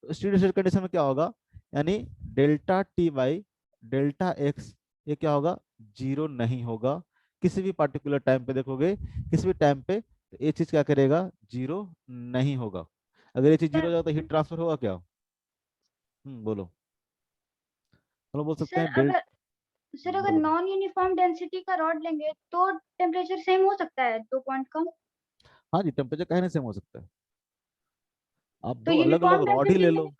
तो स्टेडी स्टेट कंडीशन में क्या होगा? यानी delta T by delta x, ये क्या होगा? जीरो नहीं होगा। किसी भी पार्टिकुलर टाइम पे देखोगे, किसी भी टाइम पे, तो ये चीज क्या करेगा? जीरो नहीं होगा। अगर ये चीज जीरो हो जाए तो हीट ट्रांसफर होगा क्या? बोलो। चलो बोल सकते सर हैं डेल्ट। अगर सर अगर बोलो बोलो। नॉन यूनिफॉर्म डेंसिटी का रॉड लेंगे तो टेम्परेचर सेम हो सकता है 2 पॉइंट कम। हाँ जी, टेम्परेचर कहीं नहीं सेम हो सकता है। आप तो दो अलग अलग यूनिफॉर्म रॉड ही डेंसिटी ले में, लो।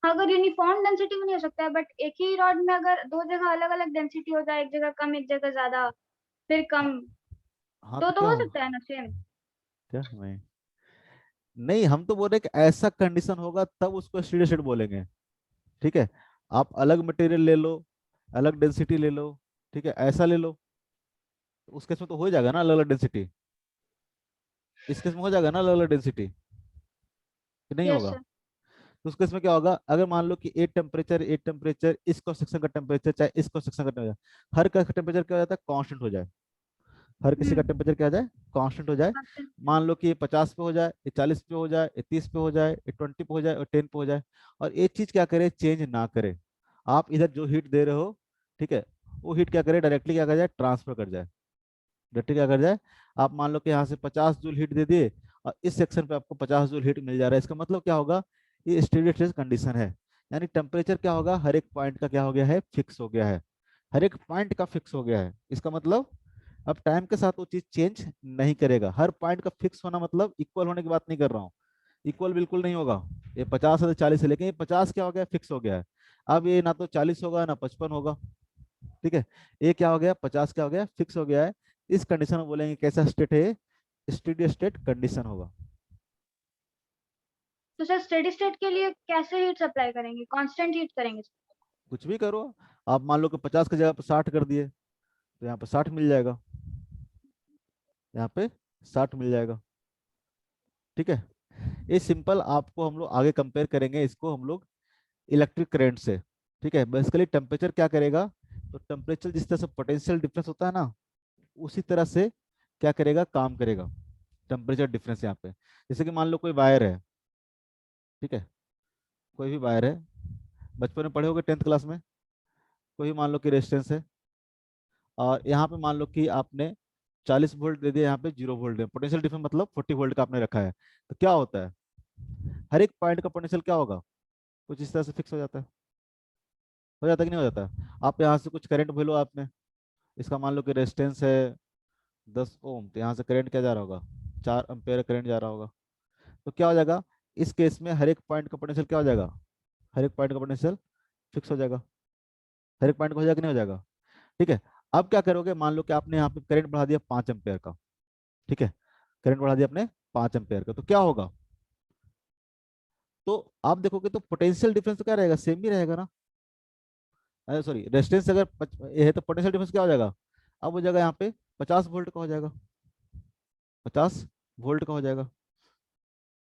अगर यूनिफॉर्म डेंसिटी में नहीं हो सकता है, बट एक ही रॉड में अगर दो जगह अलग अलग डेंसिटी हो जाए, एक जगह कम एक जगह ज्यादा, फिर हाँ, कम, हाँ तो तो क्या हो हो? सकता है ना सेम। क्या नहीं? नहीं, हम तो बोल रहे हैं कि ऐसा कंडीशन होगा तब उसको स्टेडी स्टेट बोलेंगे। ठीक है, आप अलग मटेरियल ले लो, अलग डेंसिटी ले लो, ठीक है, ऐसा ले लो, तो उस केस में तो हो जाएगा ना अलग अलग डेंसिटी। इस केस में हो जाएगा ना अलग अलग डेंसिटी, कि नहीं यस होगा? सर। तो उस केस में क्या होगा? अगर मान लो कि ए टेम्परेचर इस क्रॉस सेक्शन का टेम्परेचर चाहे इस क्रॉस सेक्शन का टेम्परेचर, हर का टेम्परेचर क्या हो जाता है? कांस्टेंट हो जाए। हर किसी का हम्म। टेम्परेचर क्या हो जाए? कांस्टेंट हो जाए। मान लो कि ये 50 पे हो जाए, ये 40 पे हो जाए, ये 30 पे हो जाए, ये 20 पे हो जाए और 10 पे हो जाए, और ये चीज क्या करे? चेंज ना करे। आप इधर जो हीट दे रहे हो, ठीक है, वो हीट क्या करे? डायरेक्टली क्या कर जाए? ट्रांसफर कर जाए। डायरेक्टली क्या कर जाए? आप मान लो कि यहाँ से 50 जूल हीट दे दिए, और इस सेक्शन पे आपको 50 जूल हीट मिल जा रहा है। इसका मतलब क्या होगा? ये स्टेडी स्टेट कंडीशन है। यानी टेम्परेचर क्या होगा? हर एक पॉइंट का क्या हो गया है? फिक्स हो गया है। हर एक पॉइंट का फिक्स हो गया है। इसका मतलब अब टाइम के साथ वो चीज चेंज नहीं करेगा। हर पॉइंट का फिक्स होना मतलब इक्वल होने की बात नहीं कर रहा हूँ। इक्वल बिल्कुल नहीं होगा। ये 50 है तो 40 है, लेकिन ये 50 क्या हो गया? फिक्स हो गया है। अब ये ना तो 40 होगा ना 55 होगा। ठीक है, ये क्या हो गया? 50 क्या हो गया? फिक्स हो गया है। इस कंडीशन में बोलेंगे कैसा स्टेट है? स्टेडी स्टेट कंडीशन होगा। तो सर स्टेडी स्टेट के लिए कैसे हीट सप्लाई करेंगे? कांस्टेंट हीट करेंगे? कुछ भी करो। आप मान लो कि 50 की जगह पर 60 कर दिए, तो यहाँ पे 60 मिल जाएगा, यहाँ पे 60 मिल जाएगा। ठीक है, ये सिंपल। आपको हम लोग आगे कंपेयर करेंगे इसको हम लोग इलेक्ट्रिक करंट से। ठीक है, बेसिकली टेम्परेचर क्या करेगा? तो टेम्परेचर जिस तरह से पोटेंशियल डिफरेंस होता है ना, उसी तरह से क्या करेगा? काम करेगा टेम्परेचर डिफरेंस यहाँ पे। जैसे कि मान लो कोई वायर है, ठीक है, कोई भी वायर है, बचपन में पढ़े होगे 10th क्लास में। कोई भी मान लो कि रेजिस्टेंस है, और यहाँ पे मान लो कि आपने 40 वोल्ट दे दिया, यहाँ पे 0 वोल्ट है। पोटेंशियल डिफरेंस मतलब 40 वोल्ट का आपने रखा है। तो क्या होता है? हर एक पॉइंट का पोटेंशियल क्या होगा? कुछ इस तरह से फिक्स हो जाता है कि नहीं हो जाता? आप यहाँ से कुछ करंट भेलो आपने, इसका मान लो कि रेजिस्टेंस है 10 ओम, तो यहाँ से करंट क्या जा रहा होगा? 4 एम्पेयर करंट जा रहा होगा। तो क्या हो जाएगा? इस केस में हर एक पॉइंट का पोटेंशियल क्या हो जाएगा? हर एक पॉइंट का पोटेंशियल फिक्स हो जाएगा। हर एक पॉइंट का हो जाएगा कि नहीं हो जाएगा? ठीक है, अब क्या करोगे? मान लो कि आपने यहाँ पे करंट बढ़ा दिया 5 एम्पेयर का। ठीक है, करंट बढ़ा दिया आपने 5 एम्पेयर का, तो क्या होगा? तो आप देखोगे तो पोटेंशियल डिफरेंस तो क्या रहेगा? सेम ही रहेगा ना। अरे सॉरी, रेजिस्टेंस अगर ये है तो पोटेंशियल डिफरेंस क्या हो जाएगा? अब हो जाएगा यहाँ पे 50 वोल्ट का हो जाएगा, 50 वोल्ट का हो जाएगा।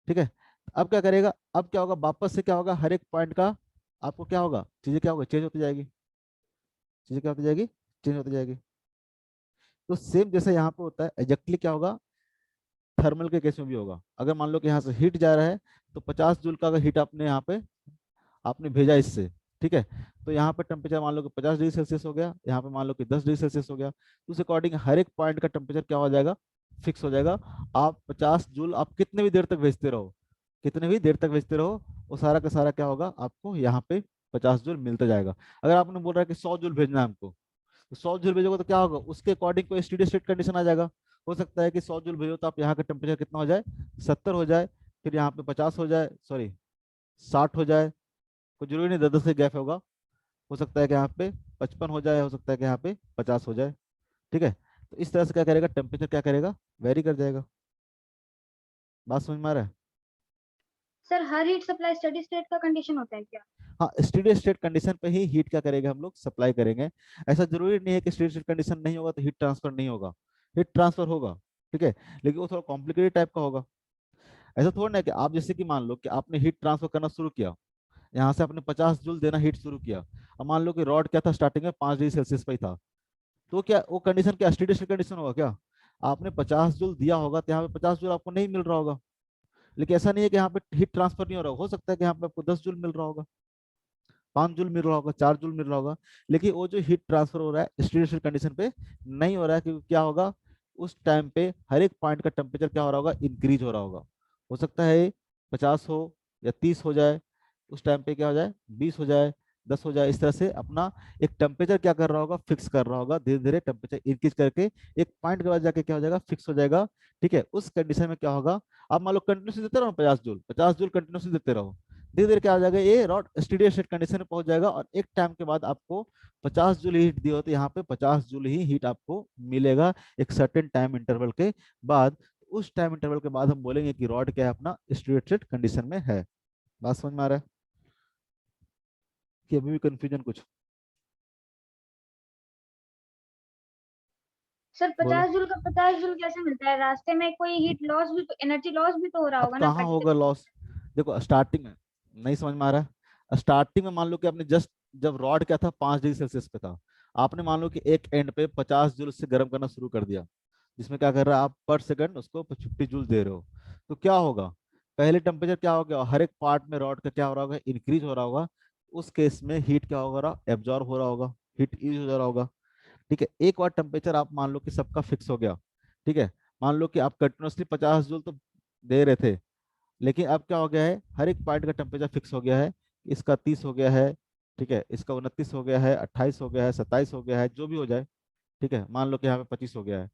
ठीक है, अब क्या करेगा? अब क्या होगा? वापस से क्या होगा? हर एक पॉइंट का आपको क्या होगा? चीजें क्या होगा? चेंज होती जाएगी। चीजें क्या होती जाएगी? चेंज होती जाएगी। तो सेम जैसे यहाँ पे होता है, एग्जैक्टली क्या होगा? थर्मल के केस में भी होगा। अगर मान लो कि यहाँ से हीट जा रहा है, तो 50 जूल का अगर हीट आपने यहाँ पे आपने भेजा इससे, ठीक है, तो यहाँ पे टेम्परेचर मान लो कि 50 डिग्री सेल्सियस हो गया, यहाँ पे मान लो कि 10 डिग्री सेल्सियस हो गया। तो उस अकॉर्डिंग हर एक पॉइंट का टेम्परेचर क्या हो जाएगा? फिक्स हो जाएगा। आप 50 जूल आप कितने भी देर तक भेजते रहो, कितने भी देर तक भेजते रहो, वो सारा का सारा क्या होगा? आपको यहाँ पे 50 जूल मिलता जाएगा। अगर आपने बोल रहा है कि 100 जूल भेजना है हमको, तो 100 जूल भेजोगे तो क्या होगा? उसके अकॉर्डिंग कोई स्टेडी स्टेट कंडीशन आ जाएगा। हो सकता है कि 100 जूल भेजो तो आप यहाँ का टेम्परेचर कितना हो जाए? 70 हो जाए, फिर यहाँ पे 50 हो जाए, सॉरी 60 हो जाए, कोई जरूरी नहीं 10-10 से गैप होगा, हो सकता है कि यहाँ पे 55 हो जाए, हो सकता है कि यहाँ पे 50 हो जाए। ठीक है, तो इस तरह से क्या करेगा, टेम्परेचर क्या करेगा, वेरी कर जाएगा। बात समझ में आ रहा है? सर हर हीट सप्लाई स्टेडी स्टेट का कंडीशन होता है क्या? हाँ, स्टेडी स्टेट कंडीशन पे ही हीट क्या करेंगे हम लोग, सप्लाई करेंगे। ऐसा जरूरी नहीं है कि स्टेडी स्टेट कंडीशन नहीं होगा तो हीट ट्रांसफर नहीं होगा, हीट ट्रांसफर होगा। ठीक है, लेकिन वो थोड़ा कॉम्प्लिकेटेड टाइप का होगा। ऐसा थोड़ा ना है कि आप जैसे कि मान लो कि आपने हीट ट्रांसफर करना शुरू किया, यहाँ से आपने 50 जूल देना हीट शुरू किया। अब मान लो कि रॉड क्या था, स्टार्टिंग में 5 डिग्री सेल्सियस पे ही था, तो क्या वो कंडीशन क्या स्टेडी स्टेट कंडीशन होगा क्या? आपने 50 जूल दिया होगा तो यहाँ पे 50 जूल आपको नहीं मिल रहा होगा। लेकिन ऐसा नहीं है कि यहाँ पे हीट ट्रांसफर नहीं हो रहा, हो सकता है कि यहाँ पे आपको 10 जूल मिल रहा होगा, 5 जूल मिल रहा होगा, 4 जूल मिल रहा होगा। लेकिन वो जो हीट ट्रांसफर हो रहा है स्टेडी स्टेट कंडीशन पे नहीं हो रहा है, क्योंकि क्या होगा, उस टाइम पे हर एक पॉइंट का टेम्परेचर क्या हो रहा होगा, इंक्रीज हो रहा होगा। हो सकता है 50 हो या 30 हो जाए, उस टाइम पे क्या हो जाए, 20 हो जाए, 10 हो जाए। इस तरह से अपना एक टेम्परेचर क्या कर रहा होगा, फिक्स कर रहा होगा, धीरे धीरे टेम्परेचर इंक्रीज करके एक पॉइंट के बाद जाके क्या हो जाएगा, फिक्स हो जाएगा। ठीक है, उस कंडीशन में क्या होगा, आप मान लो कंटिन्यूसली देते रहो 50 जूल, 50 जूल कंटिन्यूसली देते रहो, धीरे धीरे क्या हो जाएगा, ये रॉड स्टेडी स्टेट कंडीशन में पहुंच जाएगा। और एक टाइम के बाद आपको 50 जूल हीट दी हो तो यहाँ पे 50 जूल ही हीट आपको मिलेगा एक सर्टेन टाइम इंटरवल के बाद। उस टाइम इंटरवल के बाद हम बोलेंगे कि रॉड क्या है, अपना स्टेडी स्टेट कंडीशन में है। बात समझ में आ रहा है कि अभी भी कंफ्यूजन कुछ? सर बोलो। 50 जूल का 50 जूल कैसे मिलता है? रास्ते में कोई हीट लॉस भी तो, एनर्जी लॉस भी तो हो रहा अब होगा ना कहाँ कटते होगा वक्त? लॉस? देखो स्टार्टिंग में नहीं समझ में आ रहा है, स्टार्टिंग में मान लो कि आपने जस्ट जब रॉड क्या था 5 डिग्री सेल्सियस पे था, आपने मान लो कि एक एंड पे 50 जूल से गर्म करना शुरू कर दिया, जिसमें क्या कर रहा है, आप पर सेकंड उसको 50 जूल दे रहे हो। तो क्या होगा, पहले टेम्परेचर क्या हो गया, हर एक पार्ट में रॉड का क्या हो रहा होगा, इंक्रीज हो रहा होगा। उस केस में हीट क्या होगा, एब्जॉर्ब हो रहा होगा, हीट यूज हो रहा होगा। ठीक है, एक बार टेम्परेचर आप मान लो कि सबका फिक्स हो गया। ठीक है, मान लो कि आप कंटिन्यूसली 50 जूल तो दे रहे थे, लेकिन अब क्या हो गया है, हर एक पॉइंट का टेम्परेचर फिक्स हो गया है। इसका 30 हो गया है, ठीक है, इसका 29 हो गया है, 28 हो गया है, 27 हो गया है, जो भी हो जाए। ठीक है, मान लो कि यहाँ पे 25 हो गया है।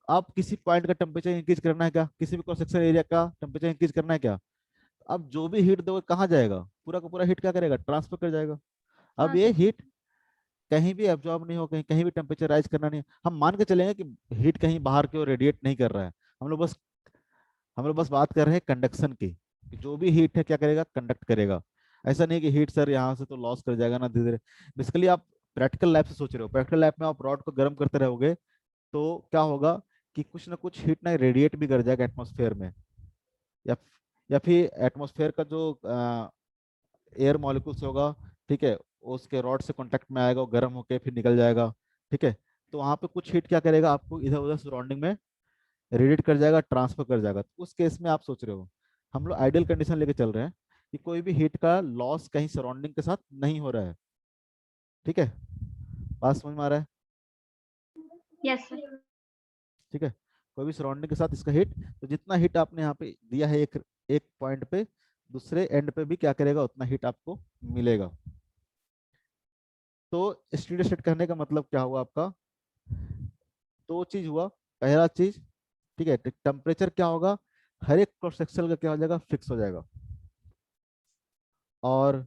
अब किसी पॉइंट का टेम्परेचर इंक्रीज करना है क्या, किसी भी क्रॉस सेक्शन एरिया का टेम्परेचर इंक्रीज करना है क्या? अब जो भी हीट दोगे कहाँ जाएगा, पूरा का पूरा हीट क्या करेगा, ट्रांसफर कर जाएगा। अब हाँ ये सर। हीट कहीं भी एब्जॉर्ब नहीं हो, कहीं कहीं भी टेम्परेचर राइज करना नहीं है। हम मान के चलेंगे कि हीट कहीं बाहर की ओर रेडिएट नहीं कर रहा है, हम लोग बस बात कर रहे हैं कंडक्शन की, कि जो भी हीट है क्या करेगा, कंडक्ट करेगा। ऐसा नहीं कि हीट सर यहाँ से तो लॉस कर जाएगा ना धीरे धीरे। बेसिकली आप प्रैक्टिकल लाइफ से सोच रहे हो, प्रैक्टिकल लाइफ में आप रॉड को गर्म करते रहोगे तो क्या होगा कि कुछ ना कुछ हीट ना रेडिएट भी कर जाएगा एटमॉस्फेयर में, या या फिर एटमॉस्फेयर का जो एयर मॉलिक्यूल्स होगा, ठीक है, वो उसके रॉड से कांटेक्ट में आएगा, वो गर्म होके फिर निकल जाएगा। ठीक है, तो वहाँ पे कुछ हीट क्या करेगा, आपको इधर उधर सराउंडिंग में रेडिएट कर जाएगा, ट्रांसफर कर जाएगा। तो उस केस में आप सोच रहे हो, हम लोग आइडियल कंडीशन लेके चल रहे हैं कि कोई भी हीट का लॉस कहीं सराउंडिंग के साथ नहीं हो रहा है। ठीक है, बात समझ में आ रहा है? Yes sir. ठीक है, कोई भी सराउंडिंग के साथ इसका हीट, तो जितना हीट आपने यहाँ पे दिया है एक एक पॉइंट पे, दूसरे एंड पे भी क्या करेगा, उतना हीट आपको मिलेगा। तो स्टेडी स्टेट कहने का मतलब क्या हुआ आपका, दो चीज हुआ। पहला चीज, ठीक है, टेम्परेचर क्या होगा, हर एक क्रॉस सेक्शन का क्या हो जाएगा, फिक्स हो जाएगा। और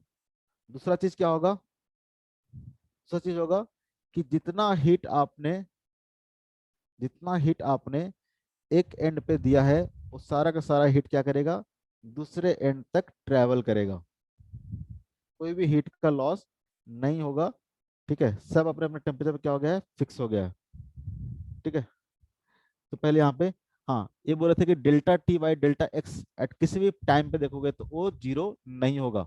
दूसरा चीज क्या होगा, दूसरा चीज होगा कि जितना हीट आपने एक एंड पे दिया है, वो सारा का सारा हीट क्या करेगा, दूसरे एंड तक ट्रेवल करेगा, कोई भी हीट का लॉस नहीं होगा। ठीक है, सब अपने अपने टेम्परेचर पे क्या हो गया है, फिक्स हो गया है। ठीक है, तो पहले यहाँ पे, हाँ ये बोल रहे थे कि delta T by delta X at किसी भी टाइम पे देखोगे तो वो जीरो नहीं होगा।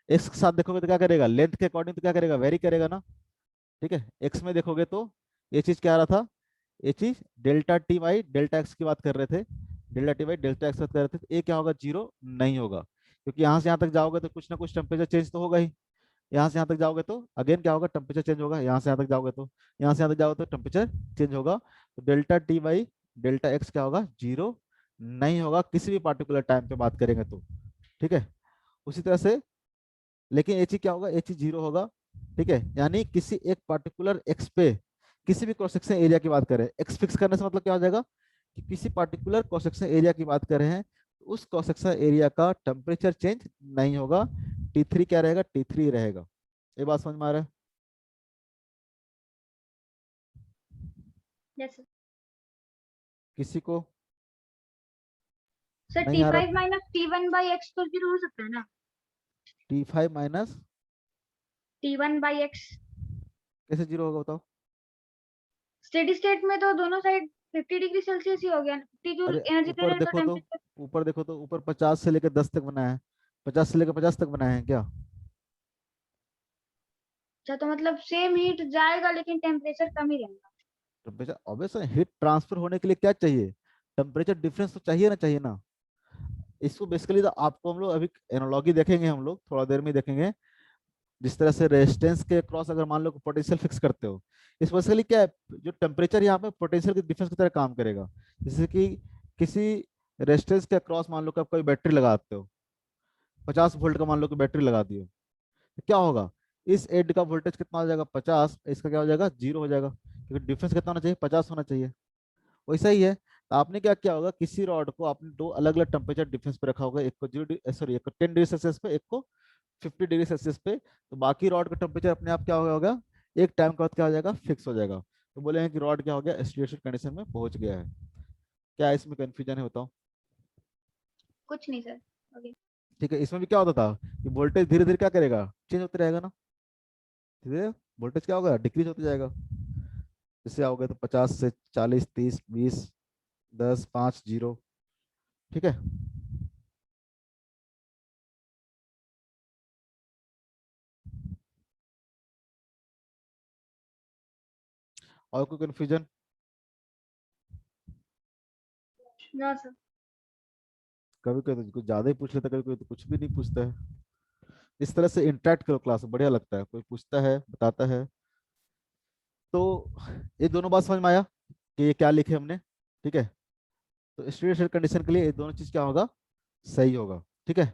एक्स के साथ देखोगे तो क्या करेगा, लेंथ के अकॉर्डिंग तो क्या करेगा, वेरी करेगा ना। ठीक है, एक्स में देखोगे तो ये चीज क्या आ रहा था, ये चीज delta T by delta x की बात कर रहे थे, delta T by delta x बात कर रहे थे, तो ये क्या होगा, जीरो नहीं होगा, क्योंकि यहाँ से यहाँ तक जाओगे तो कुछ ना कुछ टेम्परेचर चेंज तो होगा ही। यहाँ से यहाँ तक जाओगे तो अगेन क्या होगा, टेम्परेचर चेंज होगा, यहाँ से यहाँ तक जाओगे तो, यहाँ से यहाँ तक जाओगे तो टेम्परेचर चेंज होगा। तो delta T by delta x क्या होगा, जीरो नहीं होगा किसी भी पार्टिकुलर टाइम पे बात करेंगे तो। ठीक है, उसी तरह से, लेकिन एच क्या होगा, एच जीरो होगा। ठीक है, यानी किसी एक पार्टिकुलर एक्स पे किसी भी क्रॉस सेक्शन एरिया की बात करें, एक्स फिक्स करने से मतलब क्या हो जाएगा कि किसी पार्टिकुलर क्रॉस सेक्शन एरिया की बात कर रहे हैं, तो उस क्रॉस सेक्शन एरिया का टेम्परेचर चेंज नहीं होगा, T3 क्या रहेगा, T3 रहेगा। ये बात समझ में आ रहा है? Yes sir. किसी को सर नहीं टी आ रहा? फाइव माइनस T1/x तो जीरो हो सकता है ना? T5 माइनस T1/x कैसे जीरो होगा बताओ? स्टेडी स्टेट में तो दोनों साइड 50 डिग्री सेल्सियस ही हो गया, 50 जूल अरे एनर्जी दे ऊपर रहे तो देखो तो, टेम्परेचर। ऊपर देखो तो, ऊपर 50 से लेकर 10 तक बनाया है, 50 से लेकर 50 तक बनाए हैं क्या? अच्छा, तो मतलब सेम हीट जाएगा लेकिन टेम्परेचर कम ही रहेगा। टेम्परेचर ऑब्वियस हीट ट्रांसफर होने के लिए क्या चाहिए, टेम्परेचर डिफरेंस तो चाहिए ना, चाहिए ना। इसको बेसिकली तो आपको हम लोग अभी एनालॉजी देखेंगे, हम लोग थोड़ा देर में देखेंगे। जिस तरह से रेजिस्टेंस के क्रॉस अगर मान लो पोटेंशियल फिक्स करते हो, इस बेसिकली क्या है, जो टेम्परेचर यहाँ पे पोटेंशियल के डिफरेंस की तरह काम करेगा। जैसे कि किसी रेजिस्टेंस के क्रॉस मान लो कि आप कोई बैटरी लगाते हो, 50 वोल्ट का मान लो कि बैटरी लगा दियो, तो क्या होगा, इस एंड का वोल्टेज कितना हो जाएगा 50, इसका क्या हो जाएगा 0 हो जाएगा, क्योंकि डिफरेंस कितना होना चाहिए 50 होना चाहिए। वैसा ही है, तो आपने क्या किया होगा, किसी रॉड को आपने दो अलग अलग टेम्परेचर डिफरेंस पे रखा होगा, एक को 0 एक को 10 डिग्री सेल्सियस पे, एक को 50 डिग्री सेल्सियस पे। तो बाकी रॉड का टेम्परेचर अपने आप क्या होगा, एक टाइम के बाद क्या हो जाएगा, फिक्स हो जाएगा। तो बोलेंगे कि रॉड क्या हो गया, स्टेशनरी कंडीशन में पहुंच गया है। क्या इसमें कंफ्यूजन है बताओ? कुछ नहीं सर। ओके। ठीक है, इसमें भी क्या होता था कि वोल्टेज धीरे धीरे क्या करेगा, चेंज होते रहेगा ना, धीरे वोल्टेज क्या होगा, डिक्रीज होते जाएगा। जैसे आओगे तो 50 से 40, 30, 20, 10, 5, 0। ठीक है, और कोई कंफ्यूजन? No sir. कभी कोई तो कुछ ज्यादा ही पूछ लेता है, कभी कोई तो कुछ भी नहीं पूछता है। इस तरह से इंटरेक्ट करो क्लास में, बढ़िया लगता है, कोई पूछता है बताता है। तो ये दोनों बात समझ में आया कि ये क्या लिखे हमने? ठीक है, तो स्टेडी कंडीशन के लिए ये दोनों चीज क्या होगा, सही होगा। ठीक है,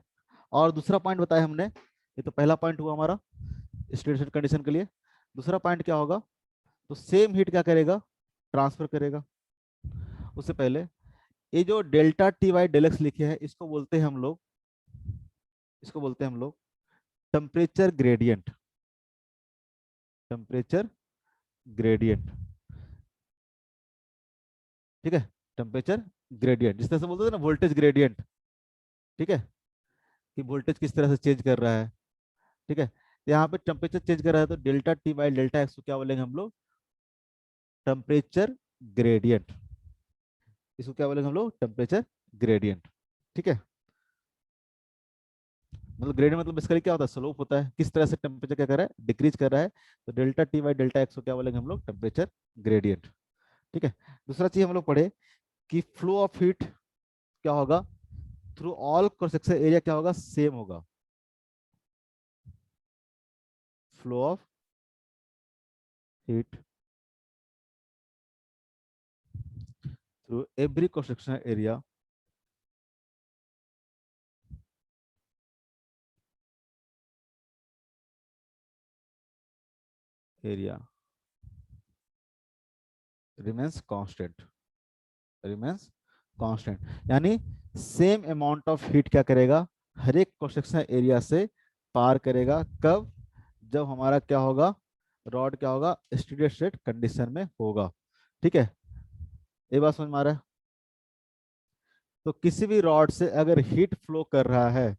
और दूसरा पॉइंट बताया हमने, ये तो पहला पॉइंट हुआ हमारा स्टेडी कंडीशन के लिए। दूसरा पॉइंट क्या होगा, तो सेम हीट क्या करेगा, ट्रांसफर करेगा। उससे पहले ये जो delta T by del X लिखे हैं, इसको बोलते हैं हम लोग, इसको बोलते हैं हम लोग टेम्परेचर ग्रेडियंट, टेम्परेचर ग्रेडियंट। ठीक है, टेम्परेचर ग्रेडियंट, जिस तरह से बोलते थे ना वोल्टेज ग्रेडियंट। ठीक है, कि वोल्टेज किस तरह से चेंज कर रहा है। ठीक है, तो यहाँ पे टेम्परेचर चेंज कर रहा है, तो delta T by delta x को क्या बोलेंगे हम लोग, टेम्परेचर ग्रेडियंट। इसको क्या बोलेंगे हम लोग, टेम्परेचर ग्रेडियंट। ठीक है, मतलब ग्रेडियंट मतलब बेसिकली क्या होता है, स्लोप होता है, किस तरह से टेम्परेचर क्या कर रहा है, डिक्रीज कर रहा है। तो delta T by delta x को क्या बोलेंगे हम लोग, टेम्परेचर ग्रेडियंट। ठीक है, दूसरा चीज हम लोग पढ़े कि फ्लो ऑफ हीट क्या होगा, through all cross section area क्या होगा, सेम होगा। Flow of heat through every cross section area area remains constant, remains constant. यानी सेम अमाउंट ऑफ हीट क्या करेगा, हर एक क्रॉस सेक्शन एरिया से पार करेगा। कब, जब हमारा क्या होगा, रॉड क्या होगा, स्टेडी स्टेट कंडीशन में होगा। ठीक है, ये बात समझ में आ रहा है? तो किसी भी रॉड से अगर हीट फ्लो कर रहा है,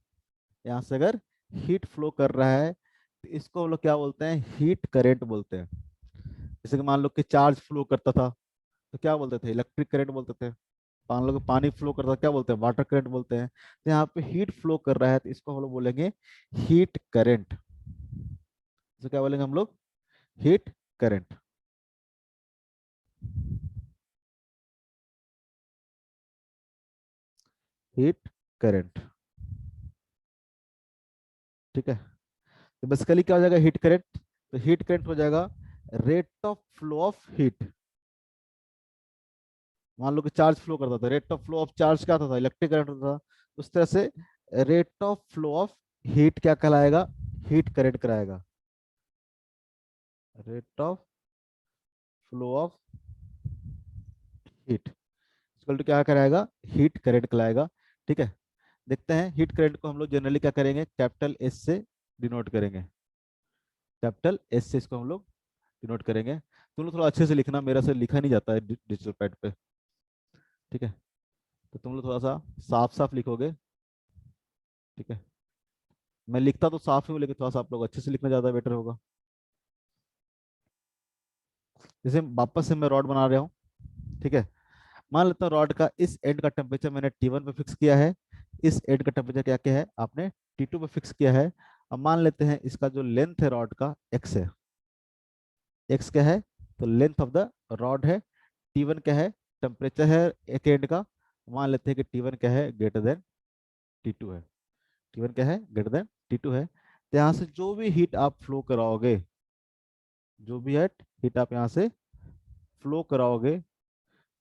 यहाँ से अगर हीट फ्लो कर रहा है, तो इसको हम लोग क्या बोलते हैं, हीट करेंट बोलते हैं। जैसे कि मान लो कि चार्ज फ्लो करता था, तो क्या बोलते थे, इलेक्ट्रिक करंट बोलते थे। मान लो कि पानी फ्लो करता था, क्या बोलते हैं, वाटर करंट बोलते हैं। तो यहाँ पे हीट फ्लो कर रहा है, तो इसको हम लोग बोलेंगे हीट करंट। इसको क्या बोलेंगे हम लोग, हीट करंट। Heat current. ठीक है, तो बेसिकली क्या हो जाएगा हीट करंट, तो हीट करंट हो जाएगा rate of flow of heat. मान लो कि चार्ज फ्लो करता था, rate of flow of charge क्या था, इलेक्ट्रिक करंट होता था। उस तरह से rate of flow of heat क्या कहलाएगा, हीट करंट कराएगा। Rate of flow of heat equal to क्या कराएगा, हीट करंट कहलाएगा। ठीक है, देखते हैं हीट करंट को हम लोग जनरली क्या करेंगे, कैपिटल एस से डिनोट करेंगे, कैपिटल एस से इसको हम लोग डिनोट करेंगे। तुम लोग थोड़ा अच्छे से लिखना, मेरा से लिखा नहीं जाता है डिजिटल पैड पे, ठीक है। तो तुम लोग थोड़ा सा साफ साफ लिखोगे, ठीक है। मैं लिखता तो साफ ही हूँ, लेकिन थोड़ा सा आप लोग अच्छे से लिखना ज़्यादा बेटर होगा। जैसे वापस से मैं रॉड बना रहा हूँ, ठीक है। मान लेता हूँ रॉड का इस एंड का टेम्परेचर मैंने T1 पे फिक्स किया है, इस एंड का टेम्परेचर क्या क्या है आपने T2 पे फिक्स किया है। अब मान लेते हैं इसका जो लेंथ है रॉड का x है, x क्या है, तो लेंथ ऑफ द रॉड है। T1 क्या है, टेम्परेचर है एक एंड का। मान लेते हैं कि T1 क्या है, ग्रेटर देन T2 है। T1 क्या है, ग्रेटर देन T2 है। तो यहाँ से जो भी हीट आप फ्लो कराओगे, जो भी हीट आप यहाँ से फ्लो कराओगे,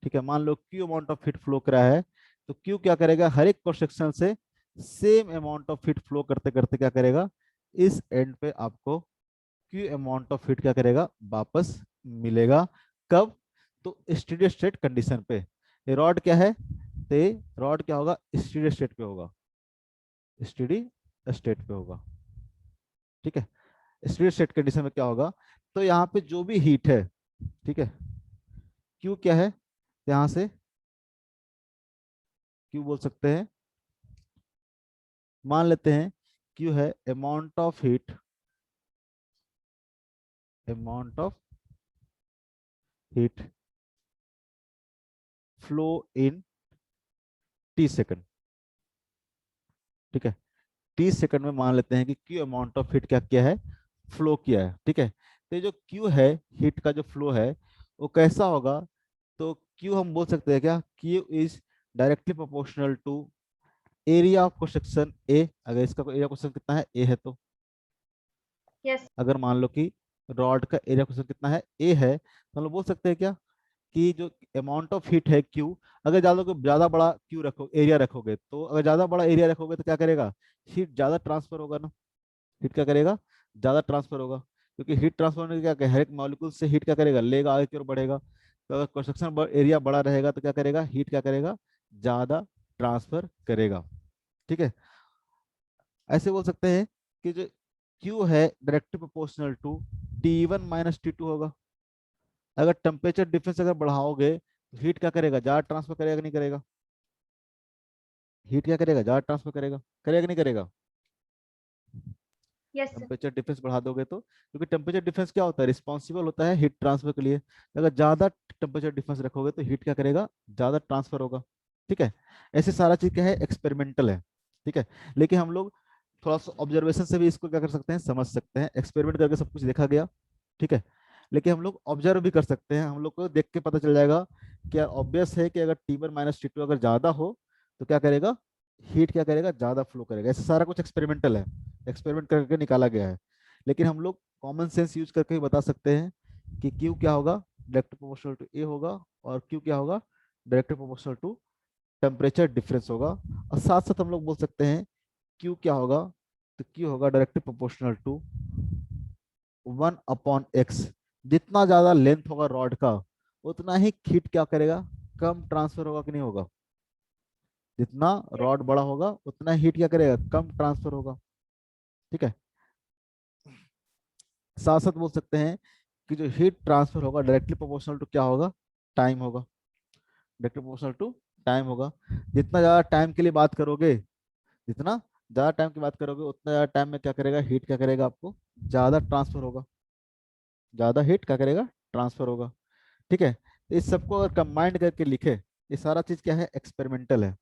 ठीक है। मान लो Q amount of heat flow करा है, तो क्यू क्या करेगा, हर एक क्रॉस सेक्शन से same amount of heat flow करते करते क्या करेगा, इस एंड पे आपको क्यू अमाउंट ऑफ हीट क्या करेगा, वापस मिलेगा। कब, तो स्टेडी स्टेट कंडीशन पे। ये रॉड क्या है, तो ये रॉड क्या होगा, स्टेडी स्टेट पे होगा, स्टेडी स्टेट पे होगा, ठीक है। स्टेडी स्टेट कंडीशन में क्या होगा, तो यहाँ पे जो भी हीट है, ठीक है, क्यू क्या है, यहाँ से क्यू बोल सकते हैं, मान लेते हैं क्यू है amount of heat, amount of heat flow in T second, ठीक है। 30 सेकंड में मान लेते हैं कि क्यू अमाउंट ऑफ हीट क्या किया है, फ्लो किया है, ठीक है। तो ये जो क्यू है, हीट का जो फ्लो है वो कैसा होगा, तो क्यू हम बोल सकते हैं क्या, Q is directly proportional to area of question A. अगर इसका एरिया क्वेश्चन कितना है, ए है, तो यस। अगर मान लो कि रॉड का एरिया क्वेश्चन कितना है, ए है, तो हम लोग बोल सकते हैं क्या कि जो अमाउंट ऑफ हीट है क्यू, अगर ज्यादा बड़ा क्यू रखो एरिया रखोगे, तो अगर ज्यादा बड़ा एरिया रखोगे तो क्या करेगा, हीट ज्यादा ट्रांसफर होगा ना, हीट क्या करेगा, ज्यादा ट्रांसफर होगा। क्योंकि हीट ट्रांसफर होने का क्या, हर एक मॉलिक्यूल से हीट क्या करेगा, लेगा, आगे की ओर बढ़ेगा। तो अगर कंस्ट्रक्शन एरिया बड़ा रहेगा तो क्या करेगा, हीट क्या करेगा, ज्यादा ट्रांसफर करेगा, ठीक है। ऐसे बोल सकते हैं कि जो क्यू है directly proportional to T1 - T2 होगा। अगर टेम्परेचर डिफरेंस अगर बढ़ाओगे तो हीट क्या करेगा, ज्यादा ट्रांसफर करेगा कि नहीं करेगा, हीट क्या करेगा, ज्यादा ट्रांसफर करेगा, करेगा कि नहीं करेगा। Yes sir. टेम्परेचर डिफरेंस बढ़ा दोगे तो, क्योंकि टेम्परेचर डिफरेंस क्या होता है, रिस्पॉन्सिबल होता है हीट ट्रांसफर के लिए। अगर ज्यादा टेम्परेचर डिफरेंस रखोगे तो हीट क्या करेगा, ज्यादा ट्रांसफर होगा, ठीक है। ऐसे सारा चीज क्या है, एक्सपेरिमेंटल है, ठीक है। लेकिन हम लोग थोड़ा सा ऑब्जर्वेशन से भी इसको क्या कर सकते हैं, समझ सकते हैं। एक्सपेरिमेंट करके सब कुछ देखा गया, ठीक है। लेकिन हम लोग ऑब्जर्व भी कर सकते हैं, हम लोग को देख के पता चल जाएगा। क्या ऑब्वियस है कि अगर T1 - T2 अगर ज्यादा हो तो क्या करेगा, हीट क्या करेगा, ज्यादा फ्लो करेगा। ऐसे सारा कुछ एक्सपेरिमेंटल है, एक्सपेरिमेंट करके निकाला गया है। लेकिन हम लोग कॉमन सेंस यूज करके ही बता सकते हैं कि क्यू क्या होगा, डायरेक्ट प्रोपोर्शनल टू ए होगा, और क्यू क्या होगा, direct proportional to temperature difference होगा। और साथ साथ हम लोग बोल सकते हैं क्यू क्या होगा, तो क्यू होगा डायरेक्टली प्रोपोर्शनल टू 1/x। जितना ज्यादा लेंथ होगा रॉड का, उतना ही हीट क्या करेगा, कम ट्रांसफर होगा कि नहीं होगा। जितना यस। रॉड बड़ा होगा उतना हीट क्या करेगा, कम ट्रांसफर होगा, ठीक है। साथ साथ बोल सकते हैं कि जो हीट ट्रांसफर होगा डायरेक्टली प्रोपोर्शनल टू क्या होगा, टाइम होगा, डायरेक्टली प्रोपोर्शनल टू टाइम होगा। जितना ज्यादा टाइम के लिए बात करोगे, जितना ज्यादा टाइम की बात करोगे, उतना ज्यादा टाइम में क्या करेगा, हीट क्या करेगा, आपको ज्यादा ट्रांसफर होगा, ज्यादा हीट क्या करेगा, ट्रांसफर होगा, ठीक है। तो इस सबको अगर कंबाइंड करके लिखे, ये सारा चीज क्या है, एक्सपेरिमेंटल है।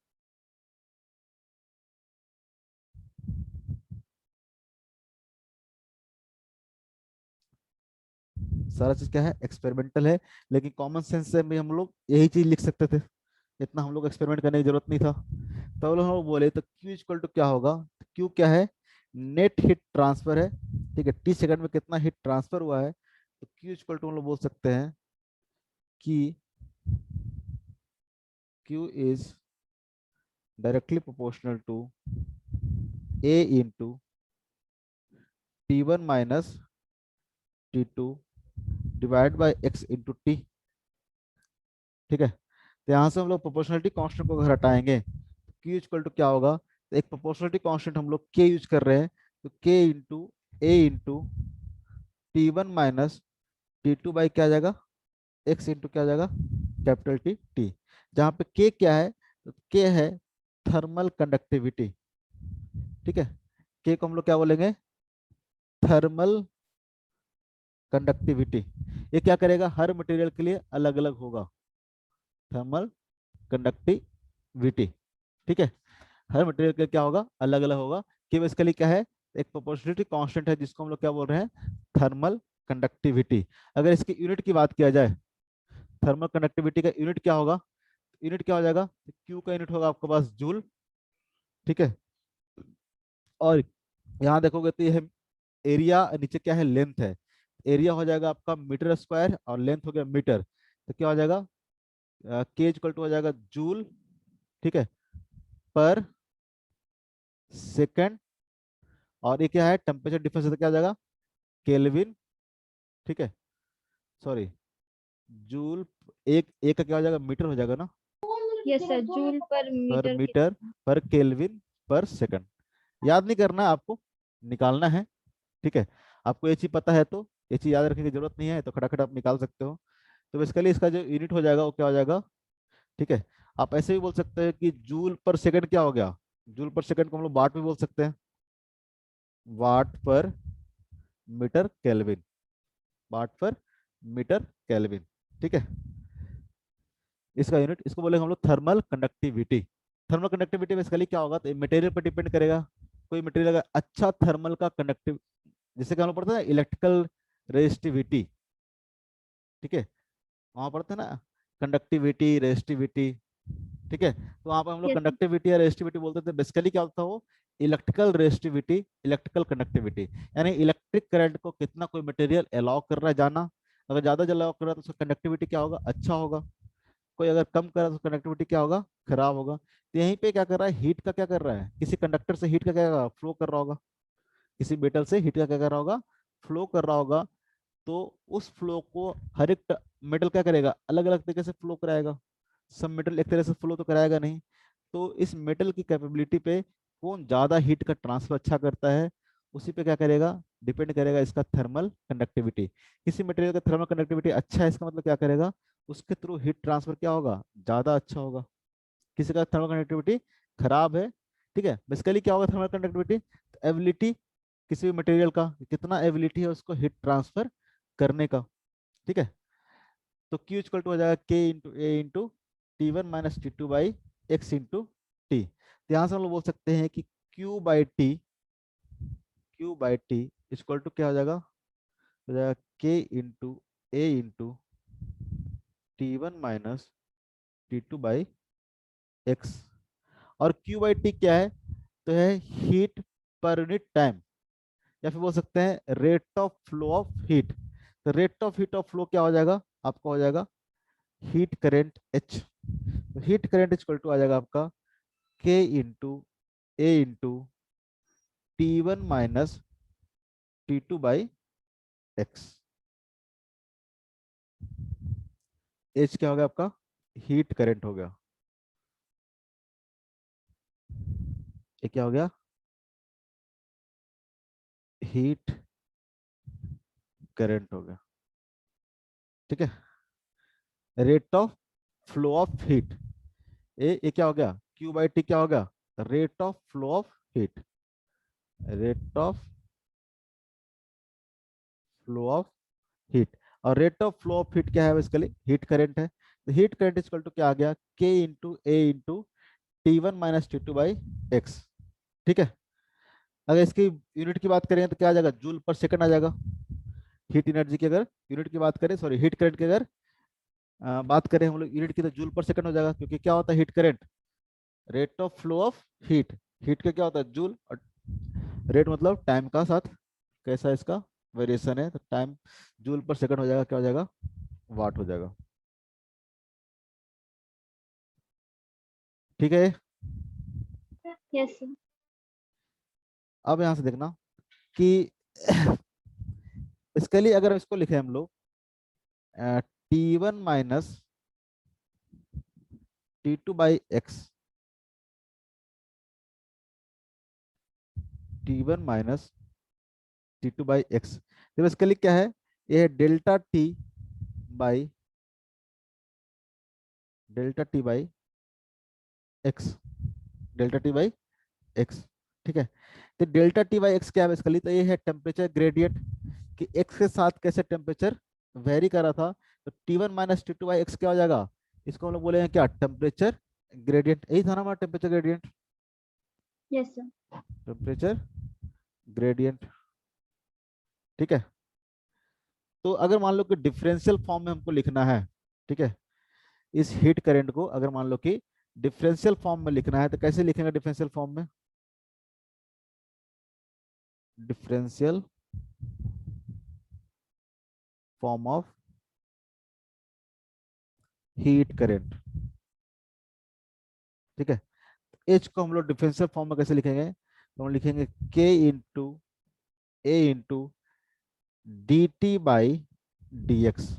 सारा चीज क्या है, एक्सपेरिमेंटल है। लेकिन कॉमन सेंस से भी हम लोग यही चीज लिख सकते थे, इतना हम लोग एक्सपेरिमेंट करने की जरूरत नहीं था। तो हम लोग बोले तो Q इक्वल टू क्या होगा, Q क्या है, नेट हीट ट्रांसफर है, ठीक है। T सेकंड में कितना हीट ट्रांसफर हुआ है, तो Q इक्वल टू हम लोग बोल सकते हैं कि Q is directly proportional to A into T1 - T2 divide by x into T, ठीक है। तो यहाँ से हम लोग प्रोपोर्शनलिटी कांस्टेंट को अगर हटाएंगे, Q इक्वल टू क्या होगा, एक प्रोपोर्शनलिटी कांस्टेंट हम लोग के यूज कर रहे हैं, तो के into A into T1 minus T2 by क्या आ जाएगा, एक्स इंटू क्या आ जाएगा, कैपिटल टी टी। जहाँ पे के क्या है, तो के है थर्मल कंडक्टिविटी। ठीक है, के को हम लोग क्या बोलेंगे, थर्मल कंडक्टिविटी। ये क्या करेगा, हर मटेरियल के लिए अलग अलग होगा, थर्मल कंडक्टिविटी। ठीक है, हर मटेरियल के लिए क्या होगा, अलग अलग होगा। कि बेसिकली क्या है, एक प्रोपोर्शनलिटी कांस्टेंट है जिसको हम लोग क्या बोल रहे हैं, थर्मल कंडक्टिविटी। अगर इसकी यूनिट की बात किया जाए, थर्मल कंडक्टिविटी का यूनिट क्या होगा, यूनिट क्या हो जाएगा, क्यू का यूनिट होगा आपके पास जूल। ठीक है, और यहाँ देखोगे तो ये एरिया, नीचे क्या है, लेंथ है। एरिया हो जाएगा आपका मीटर स्क्वायर और लेंथ हो गया मीटर, तो क्या हो जाएगा, के इक्वल टू हो जाएगा जूल, ठीक है, पर सेकंड। और ये क्या है, टेम्परेचर डिफरेंस, तो क्या हो जाएगा, केल्विन। ठीक है, सॉरी, जूल, एक का क्या हो जाएगा, मीटर हो जाएगा ना, यस सर, जूल पर पर मीटर के। मीटर पर केल्विन पर सेकंड। याद नहीं करना है आपको, निकालना है। ठीक है, आपको ये चीज पता है तो ये चीज याद रखने की जरूरत नहीं है, तो खटाखट आप निकाल सकते हो। तो बेसिकली इसका जो यूनिट हो जाएगा वो क्या हो जाएगा। ठीक है, आप ऐसे भी बोल सकते हैं कि जूल पर सेकंड क्या हो गया, जूल पर सेकंड को हम लोग वाट में बोल सकते हैं, वाट पर मीटर केल्विन, वाट पर मीटर केल्विन। ठीक है, इसका यूनिट, इसको बोलेंगे हम लोग thermal conductivity. Thermal conductivity basically क्या होगा, तो मटेरियल पर डिपेंड करेगा। कोई मटेरियल अगर अच्छा थर्मल का कंडक्टिव, जैसे कि हम लोग पढ़ते हैं इलेक्ट्रिकल रेजिस्टिविटी। ठीक है, वहां पढ़ते हैं ना कंडक्टिविटी रेजिस्टिविटी। ठीक है, तो वहां पर हम लोग यस कंडक्टिविटी या रेजिस्टिविटी बोलते थे। बेसिकली क्या होता है वो, इलेक्ट्रिकल रेजिस्टिविटी, इलेक्ट्रिकल कंडक्टिविटी, यानी इलेक्ट्रिक करंट को कितना कोई मटेरियल अलाउ कर रहा है जाना। अगर ज्यादा अलाउ कर रहा है तो उसका कंडक्टिविटी क्या होगा, अच्छा होगा। कोई अगर कम कर रहा है तो कनेक्टिविटी क्या होगा, खराब होगा। तो यहीं पे क्या कर रहा है, हीट का क्या कर रहा है, किसी कंडक्टर से हीट का क्या फ्लो कर रहा होगा, किसी मेटल से हीट का क्या कर रहा होगा, फ्लो कर रहा होगा। तो उस फ्लो को हर एक मेटल क्या करेगा, अलग अलग तरीके से फ्लो कराएगा। सब मेटल एक तरह से फ्लो तो कराएगा नहीं। तो इस मेटल की कैपेबिलिटी पे कौन ज्यादा हीट का ट्रांसफर अच्छा करता है, उसी पे क्या करेगा, डिपेंड करेगा इसका थर्मल कंडक्टिविटी। किसी मटेरियल का थर्मल कंडक्टिविटी अच्छा है, इसका मतलब क्या करेगा, उसके थ्रू हीट ट्रांसफर क्या होगा, ज्यादा अच्छा होगा। किसी का थर्मल कंडक्टिविटी खराब है, ठीक है, बेसिकली क्या होगा थर्मल कंडक्टिविटी, एबिलिटी किसी भी मटेरियल का कितना एबिलिटी है उसको हीट ट्रांसफर करने का। ठीक है, तो Q इक्वल टू हो जाएगा K into A into T1 minus T2 by x into T. तो यहाँ से हम लोग बोल सकते हैं कि Q by T equal to क्या हो जाएगा K into A into T1 minus T2 by X. और Q/T क्या है, तो है हीट पर यूनिट टाइम, या फिर बोल सकते हैं rate of flow of heat. तो rate of heat of flow क्या हो जाएगा, आपका हो जाएगा हीट करेंट एच। तो हीट करेंट इक्वल टू आ जाएगा आपका K into A into T1 minus T2 by x. H क्या हो गया आपका, हीट करेंट हो गया। ये क्या हो गया, हीट करेंट हो गया। ठीक है, rate of flow of heat, ये क्या हो गया, Q/T क्या हो गया, rate of flow of heat, rate of flow of heat. और rate of flow of heat क्या है, बेसिकली हीट करंट है। तो हीट करंट इक्वल टू क्या आ गया, के into A into T1 minus T2 by x. ठीक है, अगर इसकी यूनिट की बात करें तो क्या आ जाएगा, जूल पर सेकंड आ जाएगा। हीट एनर्जी की अगर यूनिट की बात करें, सॉरी हीट करंट की अगर बात करें हम लोग यूनिट की, तो जूल पर सेकंड हो जाएगा। क्योंकि क्या होता है heat current, rate of flow of heat, heat का क्या होता है जूल, और रेट मतलब टाइम का साथ कैसा इसका वेरिएशन है, तो टाइम जूल पर सेकंड हो जाएगा, क्या हो जाएगा, वाट हो जाएगा। ठीक है, यस सर। अब यहां से देखना कि इसके लिए अगर इसको लिखे हम लोग T1 minus T2 by x, T1 minus T2 by x. तो बेसिकली क्या है, ये है by delta T by x, delta T by x. ठीक है, तो डेल्टा टी बाई एक्स क्या है बेसिकली, तो ये है टेम्परेचर ग्रेडियंट कि एक्स के साथ कैसे टेम्परेचर वेरी कर रहा था। तो T1 minus T2 by x क्या हो जाएगा, इसको हम लोग बोलेंगे क्या, टेम्परेचर ग्रेडियंट। यही था ना हमारा temperature gradient, yes sir. Temperature gradient. ठीक है, तो अगर मान लो कि डिफरेंशियल फॉर्म में हमको लिखना है, ठीक है, इस हीट करंट को अगर मान लो कि डिफरेंशियल फॉर्म में लिखना है, तो कैसे लिखेंगे डिफरेंशियल फॉर्म में, differential form of heat current. ठीक है, एच को हम लोग डिफरेंशियल फॉर्म में कैसे लिखेंगे, तो हम लिखेंगे के into A into D T by D x,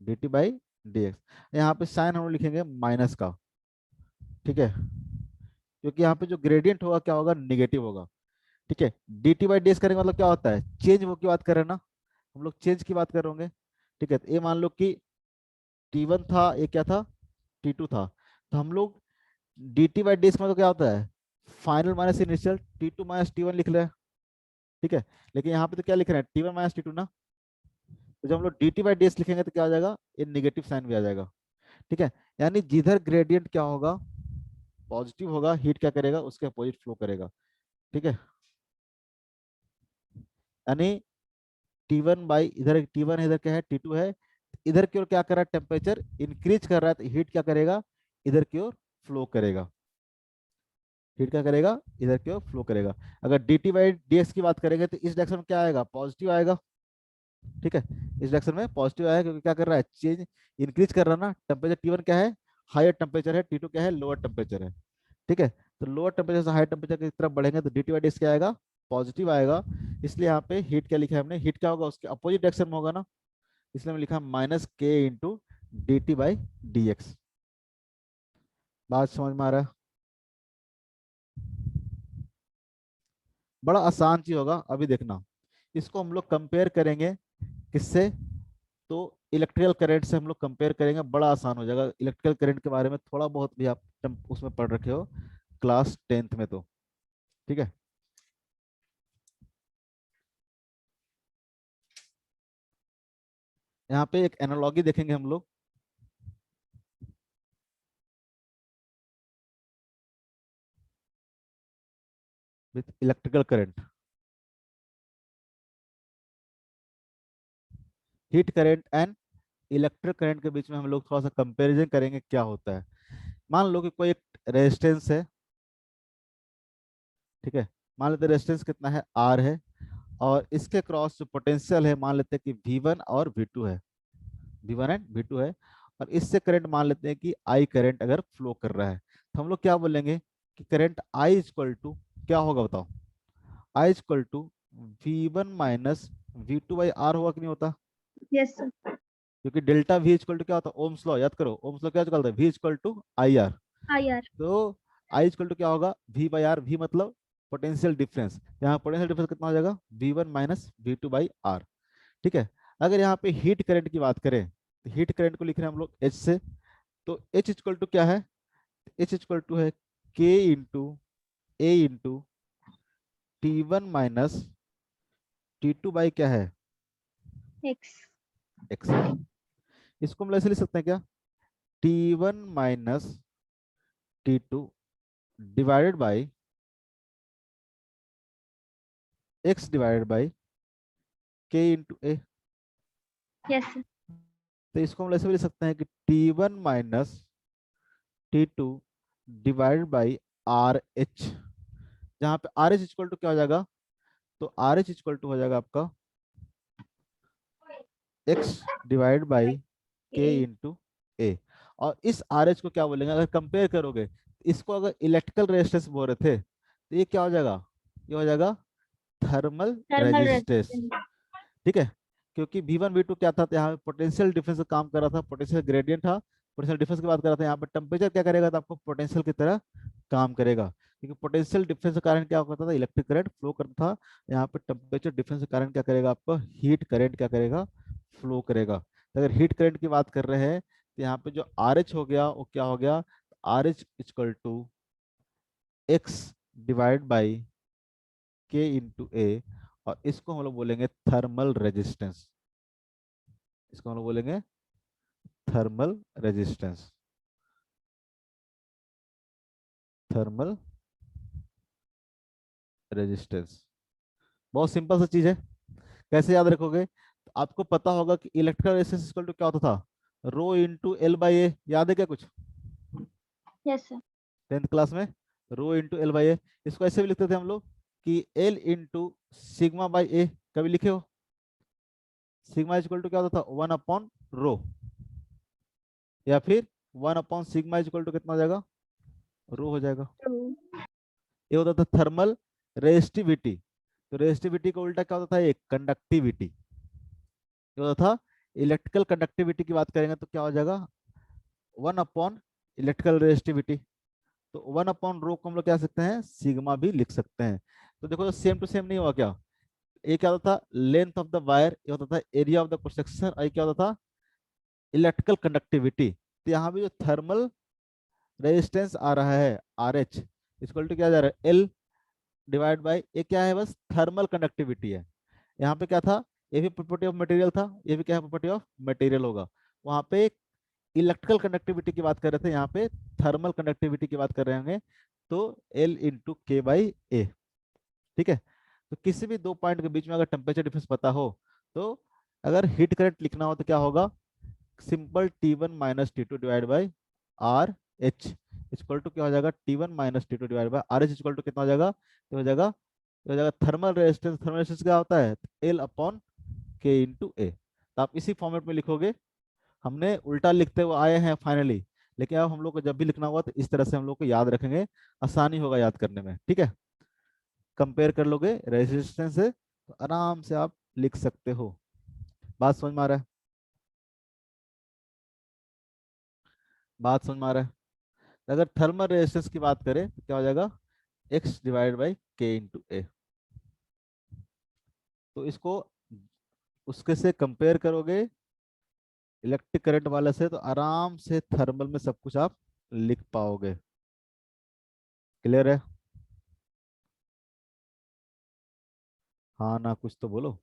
D T by D x. यहाँ पे साइन हम लोग लिखेंगे माइनस का। ठीक है, क्योंकि यहाँ पे जो ग्रेडियंट होगा क्या होगा, निगेटिव होगा। ठीक है, D T by D x करेंगे मतलब क्या होता है, चेंज वो की बात कर रहे हैं ना, हम लोग चेंज की बात कर रहे होंगे। ठीक है, तो ये मान लो कि T1 था, ये क्या था, T2 था, तो हम लोग D T by D x मतलब क्या होता है, final minus initial, T2 minus T1 लिख रहे हैं। ठीक है, लेकिन यहाँ पे तो क्या लिख रहे हैं, T1 माइनस T2 ना। तो जब हम लोग D T by D x लिखेंगे तो क्या हो जाएगा, ये निगेटिव साइन भी आ जाएगा। ठीक है, यानी जिधर ग्रेडियंट क्या होगा, पॉजिटिव होगा, हीट क्या करेगा, उसके अपोजिट फ्लो करेगा। ठीक है, यानी T1 बाई इधर T1 है, इधर क्या है T2 है, इधर की ओर क्या कर रहा है, टेम्परेचर इंक्रीज कर रहा है, तो हीट क्या करेगा, इधर की ओर फ्लो करेगा। हीट क्या करेगा, इधर की ओर फ्लो करेगा। अगर D T by D x की बात करेंगे तो इस डायरेक्शन में क्या आएगा, पॉजिटिव आएगा। ठीक है, इस डायरेक्शन में पॉजिटिव आएगा, क्योंकि क्या कर रहा है, चेंज इंक्रीज कर रहा है ना। टेम्परेचर T1 क्या है, हायर टेम्परेचर है, T2 क्या है, लोअर टेम्परेचर है। ठीक है, तो लोअर टेम्परेचर से हायर टेम्परेचर की तरफ बढ़ेंगे तो D T by D x क्या आएगा, पॉजिटिव आएगा। इसलिए यहाँ पे हीट क्या लिखा है हमने, हीट क्या होगा, उसके अपोजिट डायरेक्शन में होगा ना, इसलिए हमने लिखा माइनस के into D T by D x. बात समझ में आ रहा है, बड़ा आसान चीज होगा। अभी देखना, इसको हम लोग कंपेयर करेंगे किससे, तो इलेक्ट्रिकल करंट से हम लोग कंपेयर करेंगे, बड़ा आसान हो जाएगा। इलेक्ट्रिकल करंट के बारे में थोड़ा बहुत भी आप उसमें पढ़ रखे हो क्लास 10th में तो। ठीक है, यहाँ पे एक एनालॉगी देखेंगे हम लोग। With electrical current, heat current and electric current के बीच में हम लोग थोड़ा सा कंपैरिजन करेंगे क्या होता है। मान लो कि कोई एक रेजिस्टेंस है, ठीक है, मान लेते हैं रेजिस्टेंस कितना है, आर है, और इसके क्रॉस जो पोटेंशियल है मान लेते हैं कि V1 और V2 है, V1 एंड V2 है, और इससे करंट मान लेते हैं कि I करंट अगर फ्लो कर रहा है, तो हम लोग क्या बोलेंगे कि करंट I इक्वल टू क्या होगा बताओ, I equal to V1 minus V2 by R होगा कि नहीं होता, यस सर। क्योंकि डेल्टा V इक्वल टू क्या होता है, ओम्स लॉ याद करो, ओम्स लॉ क्या निकलता है, V equal to I R. हाँ यार। तो I इक्वल टू क्या होगा, V बाई आर, V मतलब पोटेंशियल डिफरेंस, यहाँ पोटेंशियल डिफरेंस कितना हो जाएगा, V1 minus V2 by are. ठीक है, अगर यहाँ पे हीट करंट की बात करें तो हीट करंट को लिख रहे हैं हम लोग H से, तो H इक्वल टू क्या है, H इक्वल टू है K into A into T1 minus T2 by क्या है, एक्स। एक्स। इसको हम ऐसे लिख सकते हैं क्या, T1 minus T2 divided by x divided by K into A. Yes sir. तो इसको हम ऐसे भी लिख सकते हैं कि T1 minus T2 divided by R H, जहाँ पे आर एच इक्वल टू क्या हो जाएगा, तो आर एच इक्वल टू हो जाएगा आपका x divide by K into A. और इस आर एच को क्या बोलेंगे, अगर कंपेयर करोगे इसको, अगर इलेक्ट्रिकल रेजिस्टेंस बोल रहे थे तो ये क्या हो जाएगा, ये हो जाएगा थर्मल थर्मल रेजिस्टेंस। रेजिस्टेंस। ठीक है, क्योंकि V1 V2 क्या था, तो यहाँ पे पोटेंशियल डिफरेंस का काम कर रहा था, पोटेंशियल ग्रेडियंट था, पोटेंशियल डिफरेंस की बात कर रहा था, यहाँ पे टेम्परेचर क्या करेगा, तो आपको पोटेंशियल की तरह काम करेगा। क्योंकि पोटेंशियल डिफरेंस के कारण क्या करता था, इलेक्ट्रिक करंट फ्लो करता था। यहाँ पे टेम्परेचर डिफरेंस के कारण क्या करेगा, आपको हीट करंट क्या करेगा, फ्लो करेगा। तो अगर हीट करंट की बात कर रहे हैं तो यहाँ पे जो आर एच हो गया वो क्या हो गया, R H equal to X divide by K into A, और इसको हम लोग बोलेंगे थर्मल रेजिस्टेंस। इसको हम लोग बोलेंगे थर्मल रेजिस्टेंस। थर्मल रेजिस्टेंस बहुत सिंपल सा चीज है। कैसे याद रखोगे, तो आपको पता होगा कि इलेक्ट्रिकल रेजिस्टेंस इक्वल टू क्या होता था, रो इंटू एल बाई ए। याद है क्या कुछ यस सर। 10th क्लास में, रो इंटू एल बाई ए। इसको ऐसे भी लिखते थे हम लोग कि एल इंटू सिग्मा बाई ए। कभी लिखे हो, सिग्मा इक्वल टू क्या होता था, 1 अपॉन रो, या फिर 1 अपॉन सिग्मा इक्वल टू कितना हो जाएगा, रो हो जाएगा। ये होता था थर्मल रेजिस्टिविटी। तो रेजिस्टिविटी का उल्टा क्या होता था, एक कंडक्टिविटी। ये होता था इलेक्ट्रिकल कंडक्टिविटी की बात करेंगे तो क्या हो जाएगा, 1 अपॉन इलेक्ट्रिकल रेजिस्टिविटी। तो 1 अपॉन रो को हम लोग क्या सकते हैं, सिग्मा भी लिख सकते हैं। तो देखो सेम टू सेम नहीं हुआ क्या, ये क्या होता था लेंथ ऑफ द वायर, ये होता था area of the cross section, और ये क्या होता था इलेक्ट्रिकल कंडक्टिविटी। तो यहाँ भी जो थर्मल रेजिस्टेंस आ रहा है आर एच इक्वल टू क्या जा रहा है, एल डिवाइड बाई ए, क्या है बस थर्मल कंडक्टिविटी है। यहाँ पे क्या था, ये भी प्रॉपर्टी ऑफ मटेरियल था, ये भी क्या है प्रॉपर्टी ऑफ मटेरियल होगा। वहाँ पे इलेक्ट्रिकल कंडक्टिविटी की बात कर रहे थे, यहाँ पे थर्मल कंडक्टिविटी की बात कर रहे होंगे। तो एल इंटू के बाई ए। ठीक है, तो किसी भी दो पॉइंट के बीच में अगर टेम्परेचर डिफरेंस पता हो, तो अगर हीट करंट लिखना हो तो क्या होगा, simple T one minus T two divide by R H equal to क्या हो जाएगा, T one minus T two divide by R H equal to कितना हो जाएगा, तो हो जाएगा थर्मल रेजिस्टेंस। थर्मल रेजिस्टेंस क्या होता है, एल अपॉन के इंटू ए। तो आप इसी फॉर्मेट में लिखोगे। हमने उल्टा लिखते हुए आए हैं फाइनली, लेकिन अब हम लोग को जब भी लिखना हुआ तो इस तरह से हम लोग को याद रखेंगे, आसानी होगा याद करने में। ठीक है, कंपेयर कर लोगे रेजिस्टेंस से तो आराम से आप लिख सकते हो। बात समझ में आ रहा है, बात समझ में आ रहा है। अगर थर्मल रेजिस्टेंस की बात करें तो क्या हो जाएगा, x divide by K into ए। तो इसको उसके से कंपेयर करोगे इलेक्ट्रिक करंट वाले से, तो आराम से थर्मल में सब कुछ आप लिख पाओगे। क्लियर है, हाँ ना कुछ तो बोलो।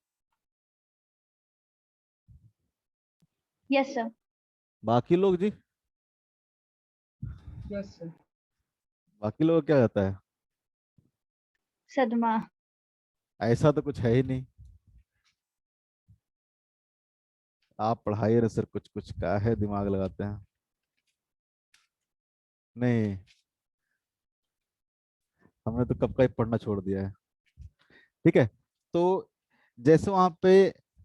Yes sir. बाकी लोग जी, यस सर। बाकी लोग क्या कहता है, सदमा। ऐसा तो कुछ है ही नहीं। आप पढ़ाइए ना सर, कुछ कुछ का है दिमाग लगाते हैं। नहीं, हमने तो कब का ही पढ़ना छोड़ दिया है। ठीक है, तो जैसे वहां पे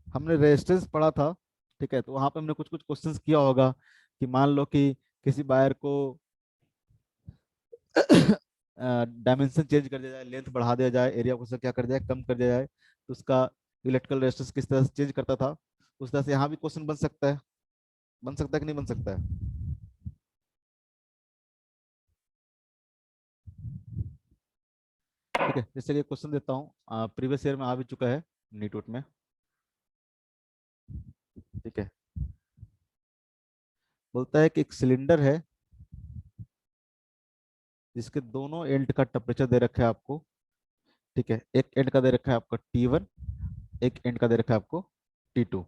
हमने रेजिस्टेंस पढ़ा था, ठीक है, तो वहां पे हमने कुछ कुछ क्वेश्चंस किया होगा कि मान लो कि किसी वायर को डायमेंशन चेंज कर दिया जाए, लेंथ बढ़ा दिया जाए, एरिया को क्या कर दिया जाए, कम कर दिया जाए, तो उसका इलेक्ट्रिकल रेजिस्टेंस किस तरह से चेंज करता था। उस तरह से यहाँ भी क्वेश्चन बन सकता है, बन सकता है कि नहीं बन सकता है। ठीक है, जैसे कि क्वेश्चन देता हूँ, प्रीवियस ईयर में आ भी चुका है नीट में। ठीक है, बोलता है कि एक सिलेंडर है जिसके दोनों एंड का टेम्परेचर दे रखा है आपको। ठीक है, एक एंड का दे रखा है आपका T1, एक एंड का दे रखा है आपको T2।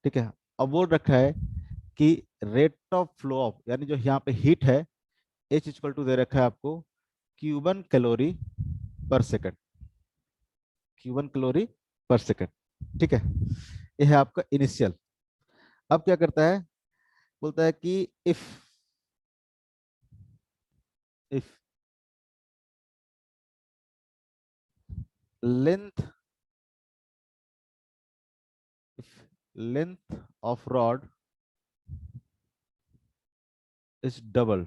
ठीक है, अब बोल रखा है कि रेट ऑफ फ्लो ऑफ, यानी जो यहाँ पे हीट है, H इक्वल टू दे रखा है आपको Q1 कैलोरी पर सेकंड। Q1 कैलोरी पर सेकंड। ठीक है, ये है आपका इनिशियल। अब क्या करता है, बोलता है कि if length if length of rod is double,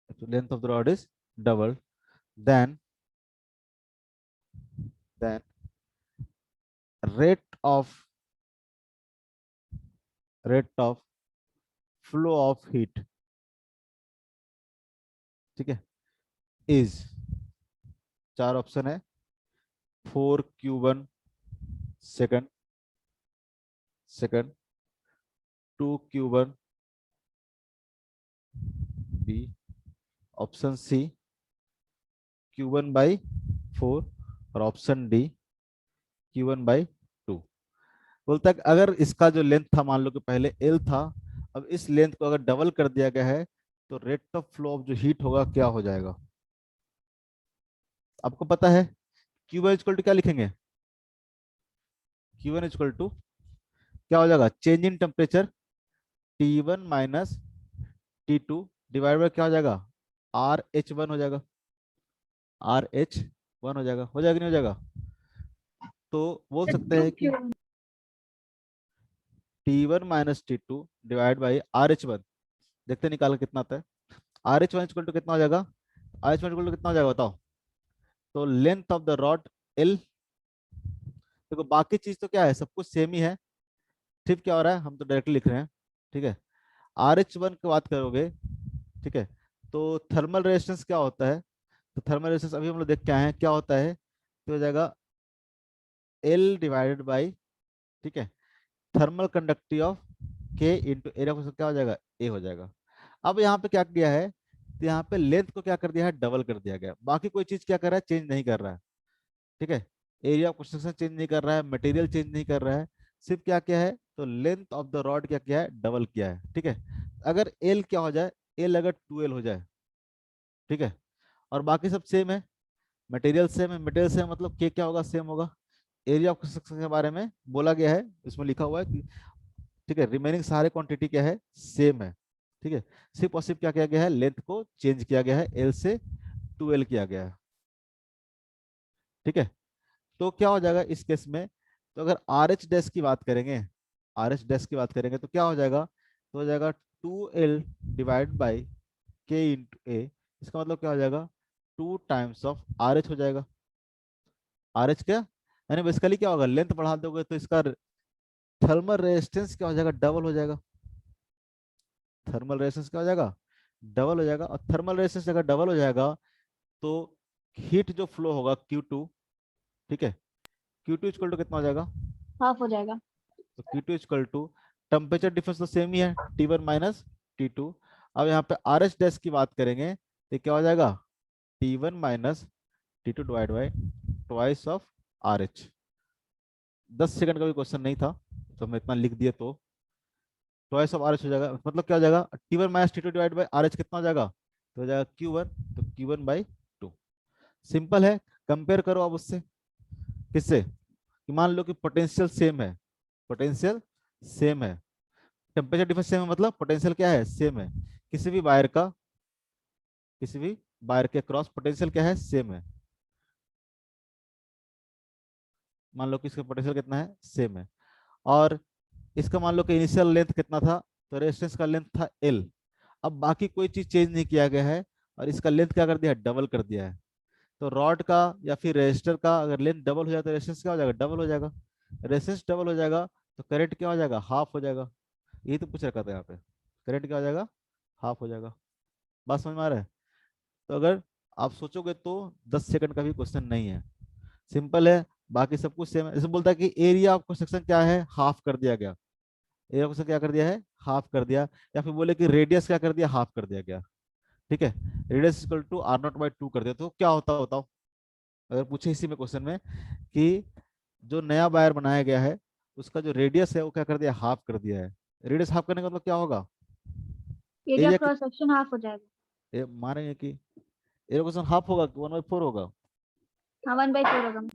if the length of the rod is double, then then rate of rate of flow of heat ठीक है, इज 4 ऑप्शन है, 4 Q1 second, 2 Q1 B, option C Q1/4 और option D Q1/2। बोलता है कि अगर इसका जो लेंथ था, मान लो कि पहले L था, अब इस लेंथ को अगर डबल कर दिया गया है तो रेट ऑफ फ्लो ऑफ जो हीट होगा क्या हो जाएगा? आपको पता है Q1 इक्वल टू क्या लिखेंगे? Q1 इक्वल टू क्या हो जाएगा? Change in temperature T1 minus T2 divide by क्या हो जाएगा? RH1 हो जाएगा, RH1 हो जाएगा, हो जाएगा नहीं हो जाएगा? तो बोल सकते टू हैं कि Q T1 minus T2 divide by RH1, देखते हैं निकाल के कितना आता है। RH1 इक्वल टू कितना हो जाएगा? RH1 इक्वल टू कितना हो जाएगा बताओ? तो length of the rod L, देखो बाकी चीज तो क्या है, सब कुछ सेम ही है। ठीक, क्या हो रहा है, हम तो डायरेक्टली लिख रहे हैं। ठीक है, RH1 की बात करोगे, ठीक है, तो थर्मल रेजिस्टेंस क्या होता है? तो थर्मल रेजिस्टेंस अभी हम लोग देख के आए हैं क्या होता है, तो हो जाएगा L डिवाइडेड बाई, ठीक है, thermal conductivity of K into area को क्या हो जाएगा? A हो जाएगा। अब यहाँ पे क्या किया है, तो यहाँ पे लेंथ को क्या कर दिया है? डबल कर दिया गया, बाकी कोई चीज क्या कर रहा है? चेंज नहीं कर रहा है। ठीक है, एरिया ऑफ कंस्ट्रक्शन चेंज नहीं कर रहा है, मटेरियल चेंज नहीं कर रहा है, सिर्फ क्या क्या है, तो लेंथ ऑफ द रॉड क्या किया है? डबल किया है। ठीक है, अगर एल क्या हो जाए, एल अगर 2L हो जाए, ठीक है, और बाकी सब सेम है, मटेरियल सेम है, मटेरियल सेम मतलब के क्या होगा? सेम होगा। एरिया ऑफ कंस्ट्रक्शन के बारे में बोला गया है, इसमें लिखा हुआ है कि, ठीक है, रिमेनिंग सारे क्वांटिटी क्या है? सेम है। ठीक है, सिर्फ और सिर्फ क्या किया गया है? लेंथ को चेंज किया गया है, एल से 2L किया गया है। ठीक है, तो क्या हो जाएगा इस केस में, तो अगर आर एच डैश की बात करेंगे, आर एच डैश की बात करेंगे तो क्या हो जाएगा? तो हो जाएगा 2L divide by K into ए, इसका मतलब क्या हो जाएगा? 2 टाइम्स ऑफ आर एच हो जाएगा। आर एच क्या, यानी बेसिकली क्या होगा? लेंथ बढ़ा दोगे तो इसका थर्मल रेजिस्टेंस क्या हो जाएगा? डबल हो जाएगा। थर्मल रेजिस्टेंस क्या हो जाएगा? डबल हो जाएगा। और थर्मल रेजिस्टेंस अगर डबल हो जाएगा तो हीट जो फ्लो होगा Q2, ठीक है, Q2 इक्वल टू कितना हो जाएगा? हाफ हो जाएगा। तो Q2 equal to, temperature difference तो सेम ही है, T1 माइनस T2। अब यहाँ पे आर एच डैश की बात करेंगे तो क्या हो जाएगा? T1 minus T2 divide by twice of R H. 10 second का भी क्वेश्चन नहीं था तो मैं इतना लिख दिया, तो ट्वाइस ऑफ आर एच हो जाएगा, मतलब क्या हो जाएगा? T1 minus T2 divide by R H कितना हो जाएगा? तो हो जाएगा Q1, तो Q1/2। सिंपल है, कंपेयर करो अब उससे, किससे? कि मान लो कि पोटेंशियल सेम है, पोटेंशियल सेम है, टेम्परेचर डिफरेंस सेम है, मतलब पोटेंशियल क्या है? सेम है। किसी भी वायर का, किसी भी वायर के क्रॉस पोटेंशियल क्या है? सेम है। मान लो कि इसका पोटेंशियल कितना है? सेम है। और इसका मान लो कि इनिशियल लेंथ कितना था? तो रेजिस्टेंस का लेंथ था L। अब बाकी कोई चीज चेंज नहीं किया गया है और इसका लेंथ क्या कर दिया है? डबल कर दिया है। तो रॉड का या फिर रेजिस्टर का अगर लेंथ डबल हो जाए तो रेजिस्टेंस क्या हो जाएगा? डबल हो जाएगा। रेजिस्टेंस डबल हो जाएगा तो करंट क्या हो जाएगा? हाफ हो जाएगा। यही तो पूछ रखा था यहाँ पे, करंट क्या हो जाएगा? हाफ हो जाएगा। बात समझ में आ रहा है? तो अगर आप सोचोगे तो 10 सेकंड का भी क्वेश्चन नहीं है, सिंपल है, बाकी सब कुछ सेम है। जैसे बोलता है कि एरिया ऑफ कंस्ट्रक्शन क्या है? हाफ कर दिया गया। एरिया ऑफ क्या कर दिया है? हाफ कर दिया। या फिर बोले कि रेडियस क्या कर दिया? हाफ कर दिया गया। ठीक है, रेडियस इक्वल टू R0/2 कर दिया, तो क्या होता है बताओ? अगर पूछे इसी में क्वेश्चन में कि जो नया वायर बनाया गया है उसका जो रेडियस है वो क्या कर दिया? हाफ कर दिया है। रेडियस हाफ करने का मतलब क्या होगा? Area area cross section half हो जाएगा। मानेंगे कि एरिया क्वेश्चन हाफ होगा कि 1/4 होगा? हाँ 1/4 होगा।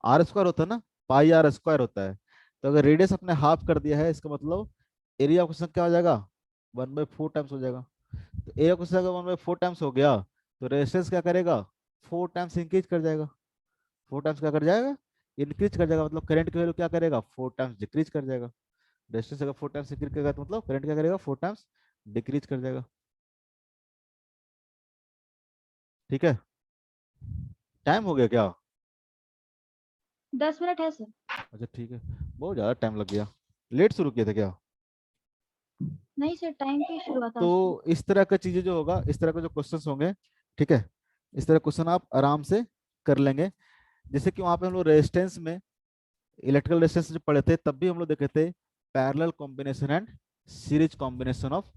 आर स्क्वायर होता है ना, पाई आर स्क्वायर होता है। तो अगर रेडियस अपने हाफ कर दिया है इसका मतलब एरिया क्वेश्चन क्या हो जाएगा? 1/4 टाइम्स हो जाएगा। तो एरिया क्वेश्चन अगर 1/4 टाइम्स हो गया तो रेजिस्टेंस क्या करेगा? 4 टाइम्स इंक्रीज कर जाएगा। 4 टाइम्स क्या कर जाएगा? इंक्रीज कर जाएगा, मतलब करंट की वैल्यू क्या करेगा? 4 टाइम्स डिक्रीज कर जाएगा। रेजिस्टेंस अगर 4 टाइम्स इंक्रीज करेगा तो मतलब करंट क्या करेगा? 4 टाइम्स डिक्रीज कर जाएगा। ठीक है, टाइम हो गया क्या? 10 मिनट है सर। अच्छा ठीक है, बहुत ज्यादा टाइम लग गया, लेट शुरू किया था क्या? नहीं सर, टाइम की शुरुआत आज। तो इस तरह का चीजें जो होगा, इस तरह के जो क्वेश्चंस होंगे ठीक है, इस तरह क्वेश्चन आप आराम से कर लेंगे। जैसे कि वहां पे हम लोग रेजिस्टेंस में, इलेक्ट्रिकल रेजिस्टेंस जो पढ़े थे तब भी हम लोग देखे थे parallel combination and series combination of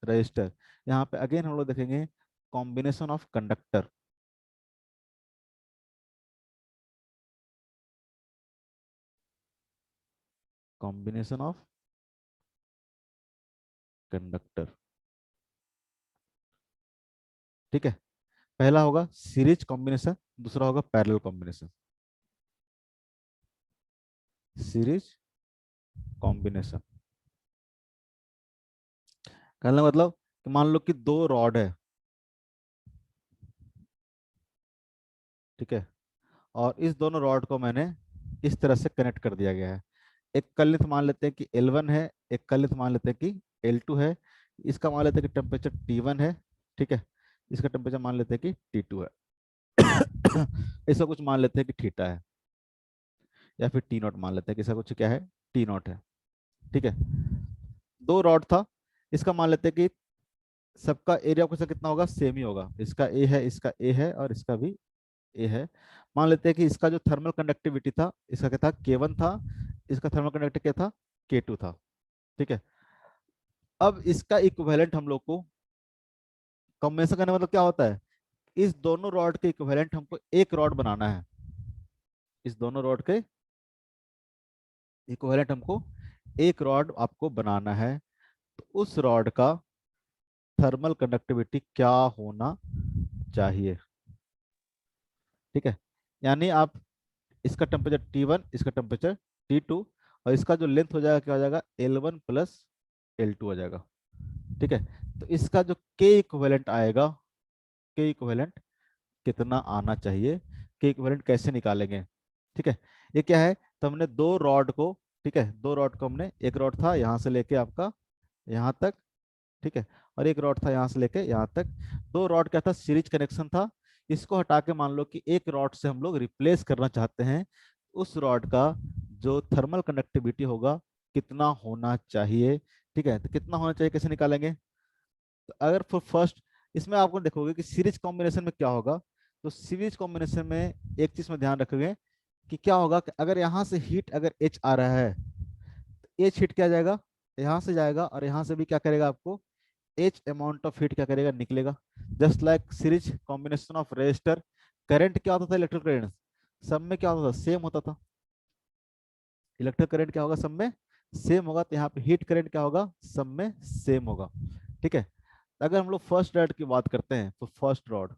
resistor. यहाँ पे अगेन हम लोग देखेंगे combination of conductor. Combination of conductor, ठीक है। पहला होगा सीरीज कॉम्बिनेशन, दूसरा होगा पैरेलल कॉम्बिनेशन। सीरीज कॉम्बिनेशन कहने का मतलब कि मान लो कि दो रॉड है, ठीक है, और इस दोनों रॉड को मैंने इस तरह से कनेक्ट कर दिया गया है। एक कलित मान लेते हैं कि L1 है, एक कलित मान लेते हैं कि L2 है। इसका मान लेते हैं कि टेम्परेचर T1 है, ठीक है। इसका टेम्परेचर मान लेते हैं कि T2 है। ऐसा कुछ मान लेते हैं कि थीटा है, या फिर T0 मान लेते हैं कि ऐसा कुछ क्या है, T0 है, ठीक है। दो रॉड था, इसका मान लेते हैं कि सबका एरिया ऑफ कितना होगा, सेम ही होगा। इसका ए है, इसका ए है, और इसका भी ए है। मान लेते हैं कि इसका जो थर्मल कंडक्टिविटी था, इसका क्या था, K1 था, इसका थर्मल कंडक्टिविटी क्या था, K2 था, ठीक है। अब इसका इक्विवेलेंट हम लोग को कॉम्बिनेशन करने मतलब क्या होता है, इस दोनों रॉड के इक्विवेलेंट हमको एक रॉड बनाना है। इस दोनों रॉड के इक्विवेलेंट हमको एक रॉड आपको बनाना है। तो उस रॉड का थर्मल कंडक्टिविटी क्या होना चाहिए, ठीक है। यानी आप इसका टेम्परेचर T1, इसका टेम्परेचर T2, और इसका जो लेंथ हो जाएगा क्या हो जाएगा, L1 प्लस L2 हो जाएगा, ठीक है। तो इसका जो K इक्विवेलेंट आएगा, K इक्विवेलेंट कितना आना चाहिए, K इक्विवेलेंट कैसे निकालेंगे, ठीक है। ये क्या है, तो हमने दो रॉड को, ठीक है, दो रॉड को हमने, एक रॉड था यहाँ से लेके आपका यहाँ तक, ठीक है, और एक रॉड था यहाँ से लेके यहाँ तक। दो रॉड क्या था, सीरीज कनेक्शन था। इसको हटा के मान लो कि एक रॉड से हम लोग रिप्लेस करना चाहते हैं। उस रॉड का जो थर्मल कंडक्टिविटी होगा कितना होना चाहिए, ठीक है। तो कितना होना चाहिए कैसे निकालेंगे, तो अगर फॉर फर्स्ट, इसमें आपको देखोगे कि सीरीज कॉम्बिनेशन में क्या होगा। तो सीरीज कॉम्बिनेशन में एक चीज में ध्यान रखोगे कि क्या होगा कि अगर यहाँ से हीट अगर H आ रहा है, तो H हीट क्या जाएगा, यहाँ से जाएगा, और यहाँ से भी क्या करेगा, आपको H अमाउंट ऑफ हीट क्या करेगा, निकलेगा। Just like series combination of resistor, current क्या होता था, इलेक्ट्रिक करंट सब में क्या होता था, सेम होता था। इलेक्ट्रिक करंट क्या होगा, सब में सेम होगा। तो यहाँ पे हीट करंट क्या होगा, सब में सेम होगा, ठीक है। अगर हम लोग फर्स्ट रॉड की बात करते हैं, तो फर्स्ट रॉड,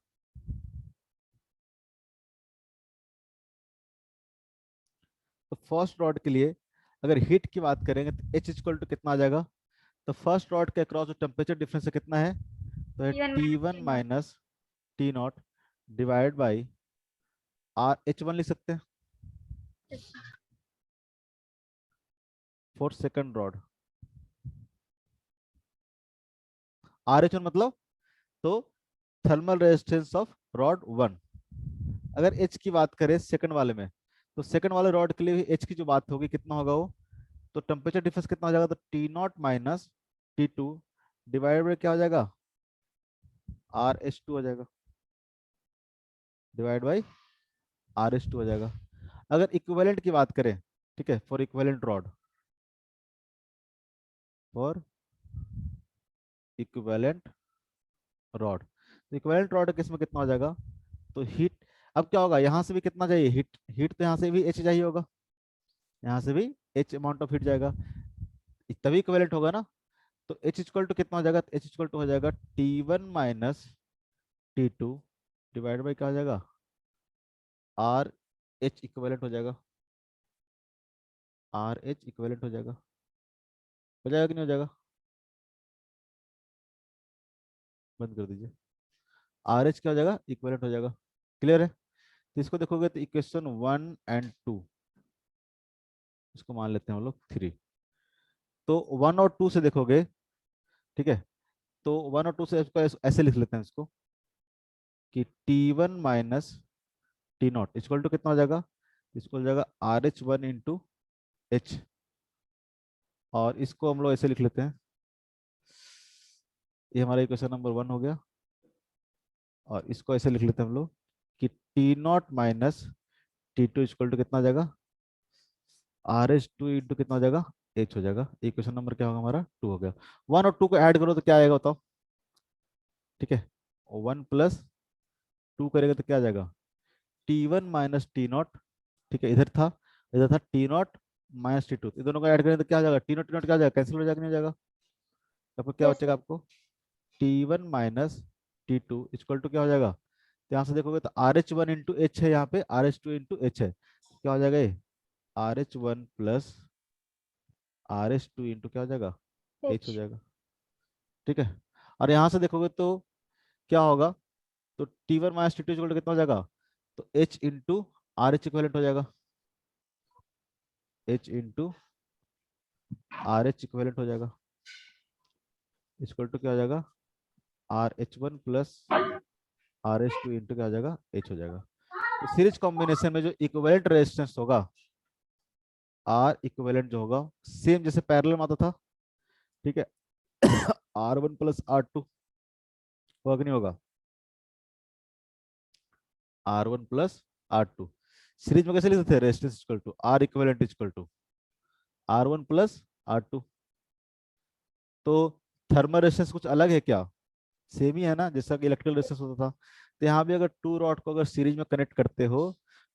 तो फर्स्ट रॉड के लिए अगर हीट की बात करेंगे तो H इक्वल टू कितना आ जाएगा, तो फर्स्ट रॉड के अक्रॉस जो टेम्परेचर डिफरेंस है कितना है, तो है T1 T1 minus T0 divide by are H1 लिख सकते हैं फॉर सेकंड रॉड। RH1 मतलब, तो थर्मल रेजिस्टेंस ऑफ रॉड 1। अगर H की बात करें सेकंड वाले में, तो सेकंड वाले रॉड के लिए H की जो बात होगी कितना होगा वो, तो टेम्परेचर डिफरेंस कितना हो जाएगा, तो T0 minus T2 divide by क्या हो जाएगा, RH2 हो जाएगा, डिवाइड बाई RH2 हो जाएगा। अगर इक्विवेलेंट की बात करें, ठीक है, for equivalent rod, for equivalent rod, तो इक्विवेलेंट रॉड केस में कितना हो जाएगा, तो हीट, अब क्या होगा, यहाँ से भी कितना चाहिए हीट, हीट तो यहाँ से भी H चाहिए होगा, यहाँ से भी H अमाउंट ऑफ हीट जाएगा, तभी इक्विवेलेंट होगा ना। तो H इक्वल टू कितना हो जाएगा, तो H इक्वल टू हो जाएगा T1 minus T2 divide by क्या हो जाएगा, आर एच इक्विवेलेंट हो जाएगा, RH इक्विवेलेंट हो जाएगा कि नहीं हो जाएगा, बंद कर दीजिए। RH क्या हो जाएगा, इक्विवेलेंट हो जाएगा, क्लियर है। तो इसको देखोगे तो इक्वेशन 1 और 2, इसको मान लेते हैं हम लोग 3। तो 1 और 2 से देखोगे, ठीक है, तो 1 और 2 से इसको ऐसे लिख लेते हैं इसको, कि T1 minus T0 equal to कितना हो जाएगा, इसको हो जाएगा RH1 इंटू H, और इसको हम लोग ऐसे लिख लेते हैं, ये हमारा इक्वेशन नंबर 1 हो गया। और इसको ऐसे लिख लेते हैं हम लोग कि T not minus T two equal to कितना हो जाएगा, आर एच टू इंटू कितना हो जाएगा, एच हो जाएगा। इक्वेशन नंबर क्या होगा हमारा, 2 हो गया। 1 और 2 को ऐड करो तो क्या आएगा बताओ। ठीक है, 1 + 2 करेगा तो क्या आ जाएगा, T one minus T not. ठीक है, इधर था T not minus T two, दोनों को ऐड करें तो क्या आ जाएगा, टी नॉट क्या आ जाएगा, कैंसिल हो जाएगा, नहीं हो जाएगा। आपको क्या यस बचेगा, सर। आपको T one minus T two equal to क्या हो जाएगा। तो यहाँ से देखोगे तो R H one into H है, यहाँ पे R H two into H है, क्या हो जाएगा ये, R H one plus R H two into क्या हो जाएगा, एच हो एच। जाएगा। ठीक है, और यहाँ से देखोगे तो क्या होगा, तो T one minus T two equal to कितना हो जाएगा, तो H into R H equivalent हो जाएगा, H into R H equivalent हो जाएगा, इक्वल टू क्या हो जाएगा, R H one plus R H two into क्या हो जाएगा, एच हो जाएगा। तो सीरीज कॉम्बिनेशन में जो इक्विवेलेंट रेजिस्टेंस होगा, आर इक्विवेलेंट जो होगा सेम जैसे पैरेलल में आता था। ठीक है, R one plus R two होगा कि नहीं होगा, R one plus R two. Series में कैसे लिखते थे, resistance equal to R equivalent equal to R one plus R two. तो थर्मल रेजिस्टेंस कुछ अलग है क्या, सेम ही है ना, जैसा कि इलेक्ट्रिकल रेजिस्टेंस होता था। तो यहाँ भी अगर टू रॉड को अगर सीरीज में कनेक्ट करते हो,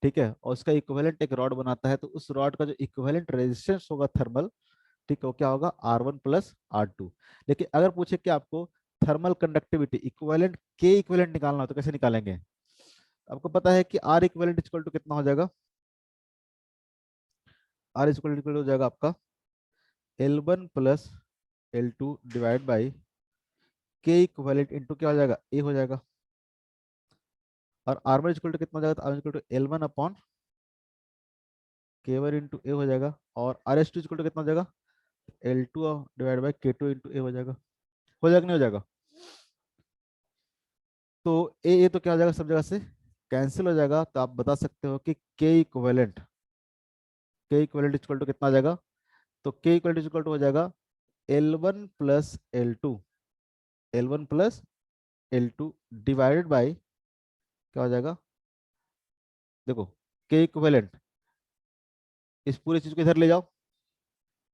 ठीक है, और उसका इक्विवेलेंट एक रॉड बनाता है, तो उस रॉड का जो इक्विवेलेंट रेजिस्टेंस होगा थर्मल, ठीक है, वो क्या होगा, R one plus R two. लेकिन अगर पूछे कि आपको thermal conductivity equivalent K equivalent निकालना हो तो कैसे निकालेंगे। आपको पता है कि आर इक्विवेलेंट इक्वल टू कितना हो जाएगा, आर इक्वल हो जाएगा आपका L one plus L two divide by के इक्विवेलेंट इंटू क्या हो जाएगा, ए हो जाएगा। और आर वन इक्वल टू कितना हो जाएगा, तो R equal to L one upon K one into A हो जाएगा। और R S two equal to कितना हो जाएगा, L two divide by K two into A हो जाएगा। हो जाएगा नहीं हो जाएगा, तो ए तो क्या हो जाएगा, सब जगह से कैंसिल हो जाएगा। तो आप बता सकते हो कि के इक्वलेंट इक्वल टू कितना आ जाएगा, तो के इक्वलेंट इक्वल टू हो जाएगा L one plus L to, L one plus L two divided by क्या हो जाएगा, देखो के इक्वलेंट, इस पूरी चीज को इधर ले जाओ,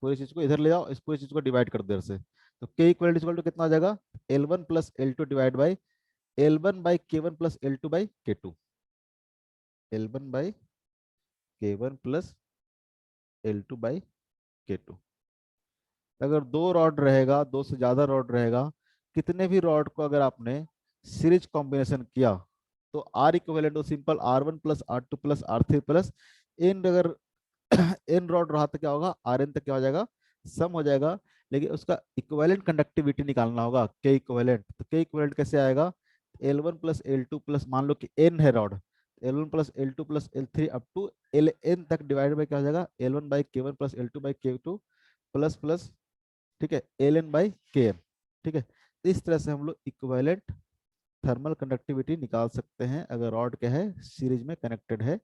पूरी चीज को इधर ले जाओ, इस पूरी चीज को डिवाइड कर दो इधर से। तो के इक्वलेंट इक्वल टू कितना आ जाएगा, L one plus L two divide by L one by K one plus L two by K two, L one by K one plus L two by K two. अगर दो rod रहेगा, दो से ज्यादा rod रहेगा, कितने भी rod को अगर आपने सीरीज कॉम्बिनेशन किया, तो आर इक्विवेलेंट तो simple R one plus R two plus R three plus N, अगर एन रॉड रहा तो क्या होगा, आर एन तक क्या हो जाएगा, सम हो जाएगा। लेकिन उसका इक्विवेलेंट कंडक्टिविटी निकालना होगा, के इक्विवेलेंट। तो के इक्विवेलेंट कैसे आएगा, L one plus L two plus, मान लो कि एन है rod, L one plus L two plus L three up to L N तक डिवाइड बाई क्या हो जाएगा, L one by K one plus L two by K two plus plus, ठीक है, L N by K N. ठीक है, तो इस तरह से हम लोग इक्विवेलेंट थर्मल कंडक्टिविटी निकाल सकते हैं अगर रॉड क्या है, सीरीज में कनेक्टेड है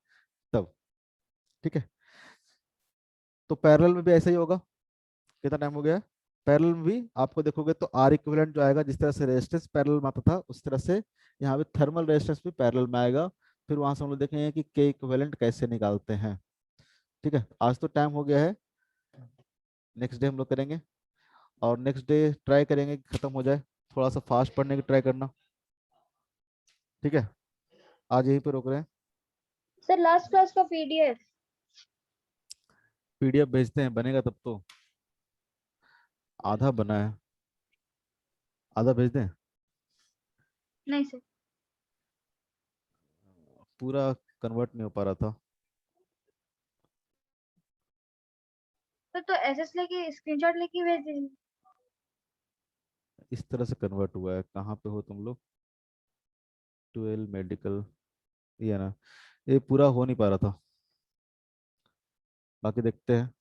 तब। ठीक है, तो पैरेलल में भी ऐसा ही होगा। कितना टाइम हो गया, पैरेलल में भी आपको देखोगे तो आर इक्विवेलेंट जो आएगा, जिस तरह से रेजिस्टेंस पैरेलल में आता था उस तरह से यहाँ पे थर्मल रेजिस्टेंस भी पैरेलल में आएगा। फिर वहां से हम लोग देखेंगे कि के इक्विवेलेंट कैसे निकालते हैं। ठीक है, आज तो टाइम हो गया है, नेक्स्ट डे हम लोग करेंगे। और नेक्स्ट डे ट्राई करेंगे कि खत्म हो जाए, थोड़ा सा फास्ट पढ़ने की ट्राई करना। ठीक है, आज यहीं पे रोक रहे हैं। सर लास्ट क्लास का पीडीएफ। पीडीएफ भेजते हैं, बनेगा तब तो। आधा बना है, आधा भेज दें, नहीं सर। पूरा कन्वर्ट नहीं हो पा रहा था। तो एसएस लेके स्क्रीनशॉट लेके भेज दीजिए। इस तरह से कन्वर्ट हुआ है, कहाँ पे हो तुम लोग, 12 मेडिकल, ये है ना, ये पूरा हो नहीं पा रहा था। बाकी देखते हैं,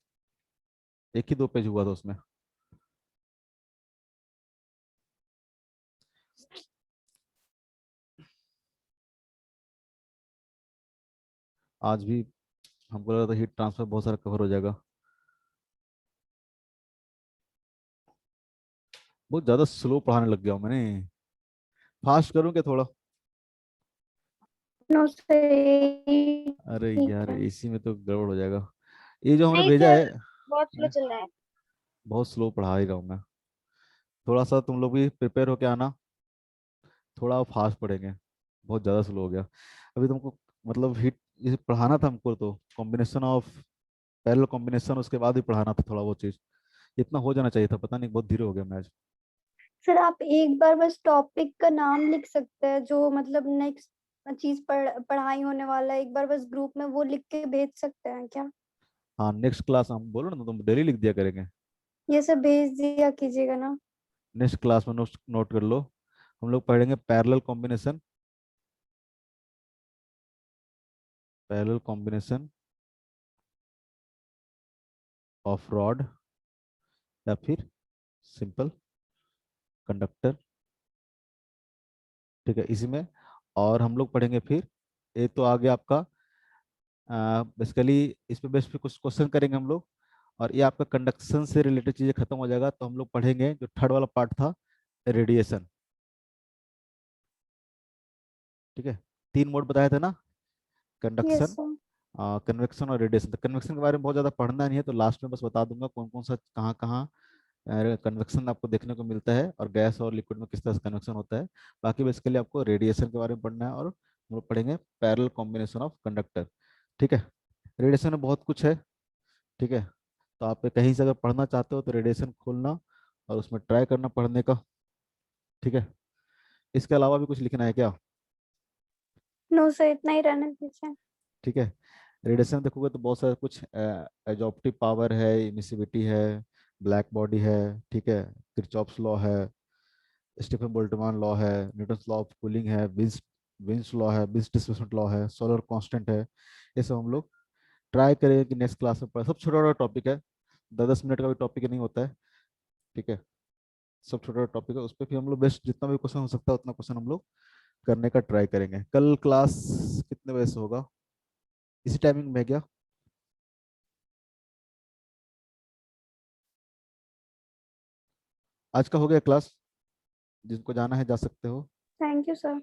एक ही दो पेज हुआ था उसमें। आज भी हमको लगा था हीट ट्रांसफर बहुत सारा कवर हो जाएगा। बहुत ज्यादा स्लो पढ़ाने लग गया हूं मैंने, फास्ट करूं क्या थोड़ा। नो सर, अरे ठीक यार है। इसी में तो गड़बड़ हो जाएगा। ये जो हमने नहीं भेजा सर, है, बहुत स्लो मैं चल रहा है। बहुत स्लो पढ़ा ही रहा हूँ मैं। थोड़ा सा तुम लोग भी प्रिपेयर होके आना, थोड़ा फास्ट पढ़ेंगे, बहुत ज़्यादा स्लो हो गया। अभी तुमको मतलब हिट ये पढ़ाना था हमको, तो कॉम्बिनेशन ऑफ पैरेलल कॉम्बिनेशन उसके बाद ही पढ़ाना था थोड़ा वो चीज़। इतना हो जाना चाहिए था, पता नहीं बहुत धीरे हो गया मैच। सर आप एक बार बस टॉपिक का नाम लिख सकते हैं, जो मतलब नेक्स्ट चीज पढ़ाई होने वाला है, एक बार बस ग्रुप में वो लिख के भेज सकते हैं क्या? हाँ नेक्स्ट क्लास हम बोलो ना, तुम डेली लिख दिया करेंगे। ये सब भेज दिया कीजिएगा ना। नेक्स्ट क्लास में नोट नोट कर लो। हम लोग पढ़ेंगे parallel combination, parallel combination of rod या फिर सिंपल कंडक्टर। ठीक है इसी में। और हम लोग पढ़ेंगे फिर, ये तो आ गया आपका बेसिकली, इस पे बेस पे कुछ क्वेश्चन करेंगे हम लोग। और ये आपका कंडक्शन से रिलेटेड चीजें खत्म हो जाएगा, तो हम लोग पढ़ेंगे जो थर्ड वाला पार्ट था, रेडिएशन। ठीक है, तीन मोड बताए थे ना, यस कंडक्शन, सर। कन्वेक्शन और रेडिएशन। तो कन्वेक्शन के बारे में बहुत ज़्यादा पढ़ना नहीं है, तो लास्ट में बस बता दूंगा कौन कौन सा कहाँ कहाँ कन्वेक्शन आपको देखने को मिलता है, और गैस और लिक्विड में किस तरह से कन्वेक्शन होता है। बाकी बेसिकली आपको रेडिएशन के बारे में पढ़ना है, और हम लोग पढ़ेंगे पैरेलल कॉम्बिनेशन ऑफ कंडक्टर। ठीक है, रेडिएशन में बहुत कुछ है। ठीक है, तो आप कहीं से अगर पढ़ना चाहते हो तो रेडिएशन खोलना और उसमें ट्राई करना पढ़ने का। ठीक है, इसके अलावा भी कुछ लिखना है क्या? नो सर, इतना ही रहने दीजिए। ठीक है, रेडिएशन देखोगे तो बहुत सारा कुछ एब्जॉर्प्टिव पावर है, इमिसिविटी है, ब्लैक बॉडी है। ठीक है, किरचॉफ्स लॉ है, स्टीफन बोल्ट्जमान लॉ है, न्यूटन्स लॉ ऑफ कूलिंग है, विंस विंस लॉ है, विंस डिस्प्लेसमेंट लॉ है, सोलर कांस्टेंट है। ये सब हम लोग ट्राई करेंगे कि नेक्स्ट क्लास में पढ़, सब छोटा छोटा टॉपिक है, 10-10 मिनट का भी टॉपिक नहीं होता है। ठीक है, सब छोटा छोटा टॉपिक है, उस पर फिर हम लोग बेस्ट जितना भी क्वेश्चन हो सकता है उतना क्वेश्चन हम लोग करने का ट्राई करेंगे। कल क्लास कितने बजे से होगा, इसी टाइमिंग में है क्या? आज का हो गया क्लास, जिनको जाना है जा सकते हो। Thank you sir.